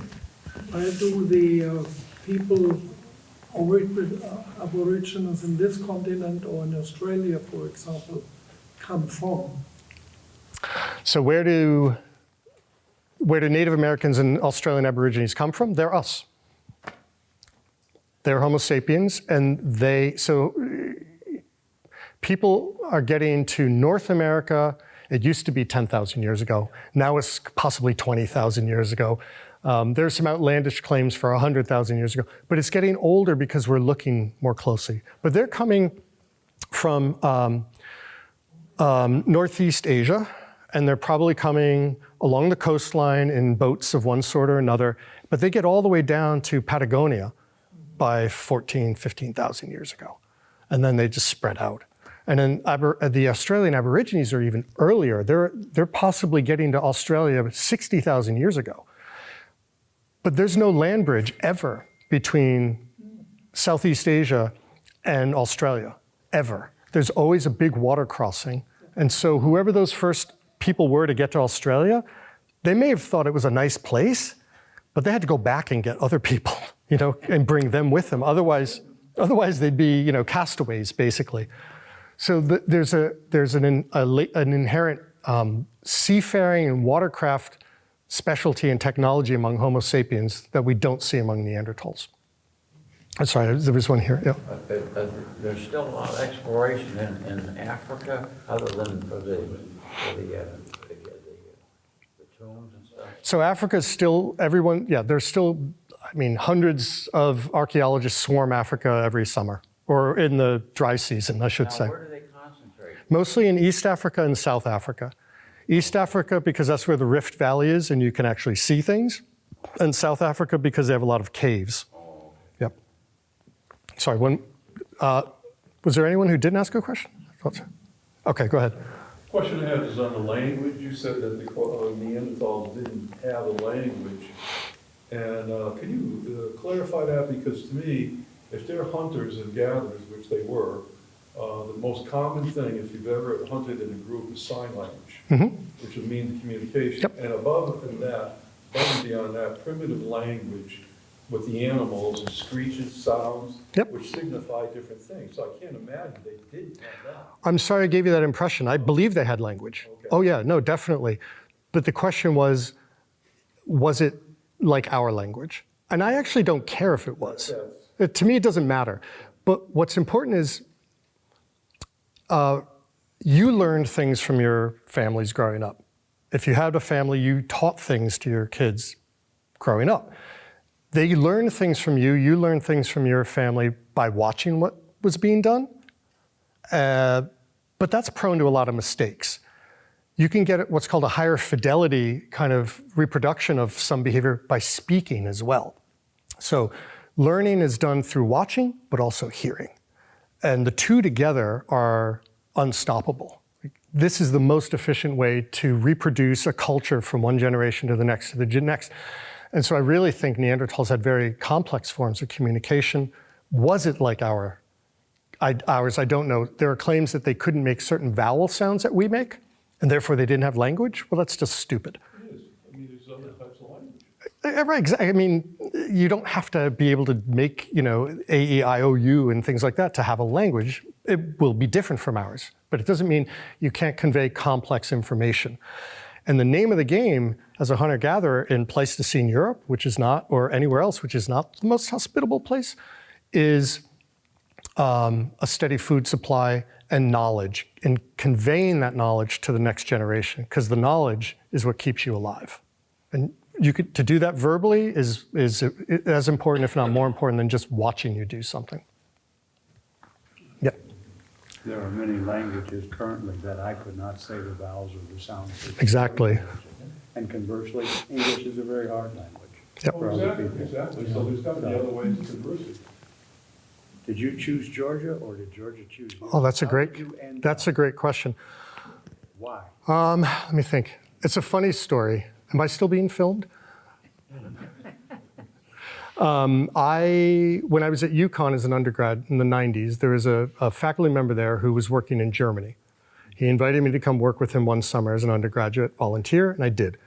Where do the people, Aborigines in this continent or in Australia, for example, come from? So where do Native Americans and Australian Aborigines come from? They're us. They're Homo sapiens, and so people are getting to North America. It used to be 10,000 years ago. Now it's possibly 20,000 years ago. There's some outlandish claims for 100,000 years ago, but it's getting older because we're looking more closely. But they're coming from Northeast Asia, and they're probably coming along the coastline in boats of one sort or another, but they get all the way down to Patagonia by 15,000 years ago. And then they just spread out. And then the Australian Aborigines are even earlier. They're possibly getting to Australia 60,000 years ago. But there's no land bridge ever between Southeast Asia and Australia, ever. There's always a big water crossing. And so whoever those first people were to get to Australia, they may have thought it was a nice place, but they had to go back and get other people, and bring them with them. Otherwise they'd be, castaways, basically. So there's an inherent seafaring and watercraft specialty and technology among Homo sapiens that we don't see among Neanderthals. I'm sorry, there was one here. Yeah. There's still a lot of exploration in Africa, other than for the tombs and stuff. So Africa is still, everyone, yeah, there's still, I mean, hundreds of archaeologists swarm Africa every summer, or in the dry season, I should Now, say. where do they concentrate? Mostly in East Africa and South Africa. East Africa, because that's where the Rift Valley is and you can actually see things. And South Africa, because they have a lot of caves. Yep. Sorry, was there anyone who didn't ask a question? Okay, go ahead. Question I have is on the language. You said that the Neanderthals didn't have a language. And can you clarify that? Because to me, if they're hunters and gatherers, which they were, the most common thing, if you've ever hunted in a group, is sign language, which would mean communication. Yep. And above and beyond that, primitive language with the animals and screeches, sounds, Yep. which signify different things. So I can't imagine they didn't have that. I'm sorry I gave you that impression. I believe they had language. Okay. Oh yeah, no, definitely. But the question was it like our language? And I actually don't care if it was. To me, it doesn't matter. But what's important is you learned things from your families growing up. If you had a family, you taught things to your kids growing up. They learned things from you. You learned things from your family by watching what was being done. But that's prone to a lot of mistakes. You can get what's called a higher fidelity kind of reproduction of some behavior by speaking as well. So learning is done through watching, but also hearing. And the two together are unstoppable. This is the most efficient way to reproduce a culture from one generation to the next to the next. And so I really think Neanderthals had very complex forms of communication. Was it like ours? I don't know. There are claims that they couldn't make certain vowel sounds that we make, and therefore they didn't have language. Well, that's just stupid. It is. I mean, there's other types of language. Right, exactly. I mean, you don't have to be able to make, A, E, I, O, U and things like that to have a language. It will be different from ours, but it doesn't mean you can't convey complex information. And the name of the game as a hunter-gatherer in Pleistocene Europe, which is not, or anywhere else, which is not the most hospitable place, is a steady food supply and knowledge, and conveying that knowledge to the next generation, because the knowledge is what keeps you alive. And to do that verbally is as important, if not more important, than just watching you do something. Yeah. There are many languages currently that I could not say the vowels or the sounds. Exactly. And conversely, English is a very hard language. Yep. for other people. Exactly. So there's got to be other ways to converse it. Did you choose Georgia or did Georgia choose you? Oh, that's a How great did you end great question. Why? Let me think. It's a funny story. Am I still being filmed? When I was at UConn as an undergrad in the 90s, there was a faculty member there who was working in Germany. He invited me to come work with him one summer as an undergraduate volunteer, and I did.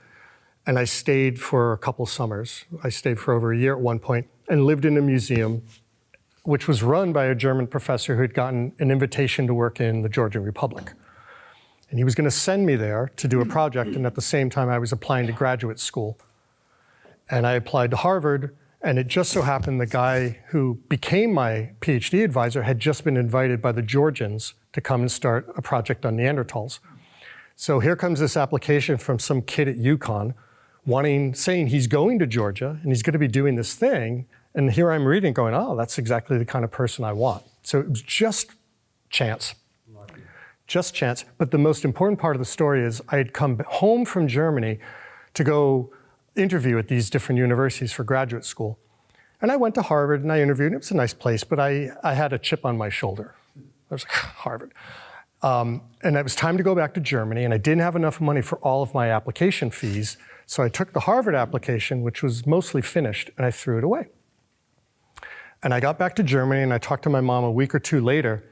And I stayed for a couple summers. I stayed for over a year at one point and lived in a museum which was run by a German professor who had gotten an invitation to work in the Georgian Republic. And he was going to send me there to do a project, and at the same time I was applying to graduate school. And I applied to Harvard, and it just so happened the guy who became my PhD advisor had just been invited by the Georgians to come and start a project on Neanderthals. So here comes this application from some kid at UConn saying he's going to Georgia and he's going to be doing this thing. And here I'm reading going, oh, that's exactly the kind of person I want. So it was just chance. Just chance. But the most important part of the story is I had come home from Germany to go interview at these different universities for graduate school. And I went to Harvard and I interviewed, and it was a nice place, but I had a chip on my shoulder. I was like, Harvard. And it was time to go back to Germany, and I didn't have enough money for all of my application fees, so I took the Harvard application, which was mostly finished, and I threw it away. And I got back to Germany, and I talked to my mom a week or two later,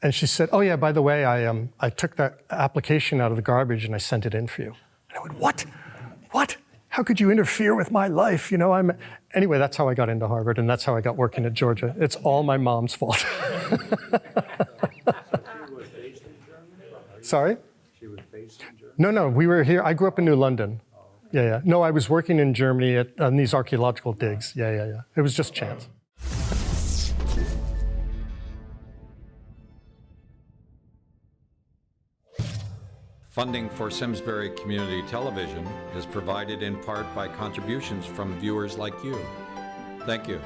and she said, oh yeah, by the way, I took that application out of the garbage and I sent it in for you. And I went, what? What? How could you interfere with my life? Anyway, that's how I got into Harvard, and that's how I got working at Georgia. It's all my mom's fault. Sorry? She was based in Germany? No, we were here. I grew up in New London. Yeah. No, I was working in Germany on these archaeological digs. Yeah. It was just chance. Funding for Simsbury Community Television is provided in part by contributions from viewers like you. Thank you.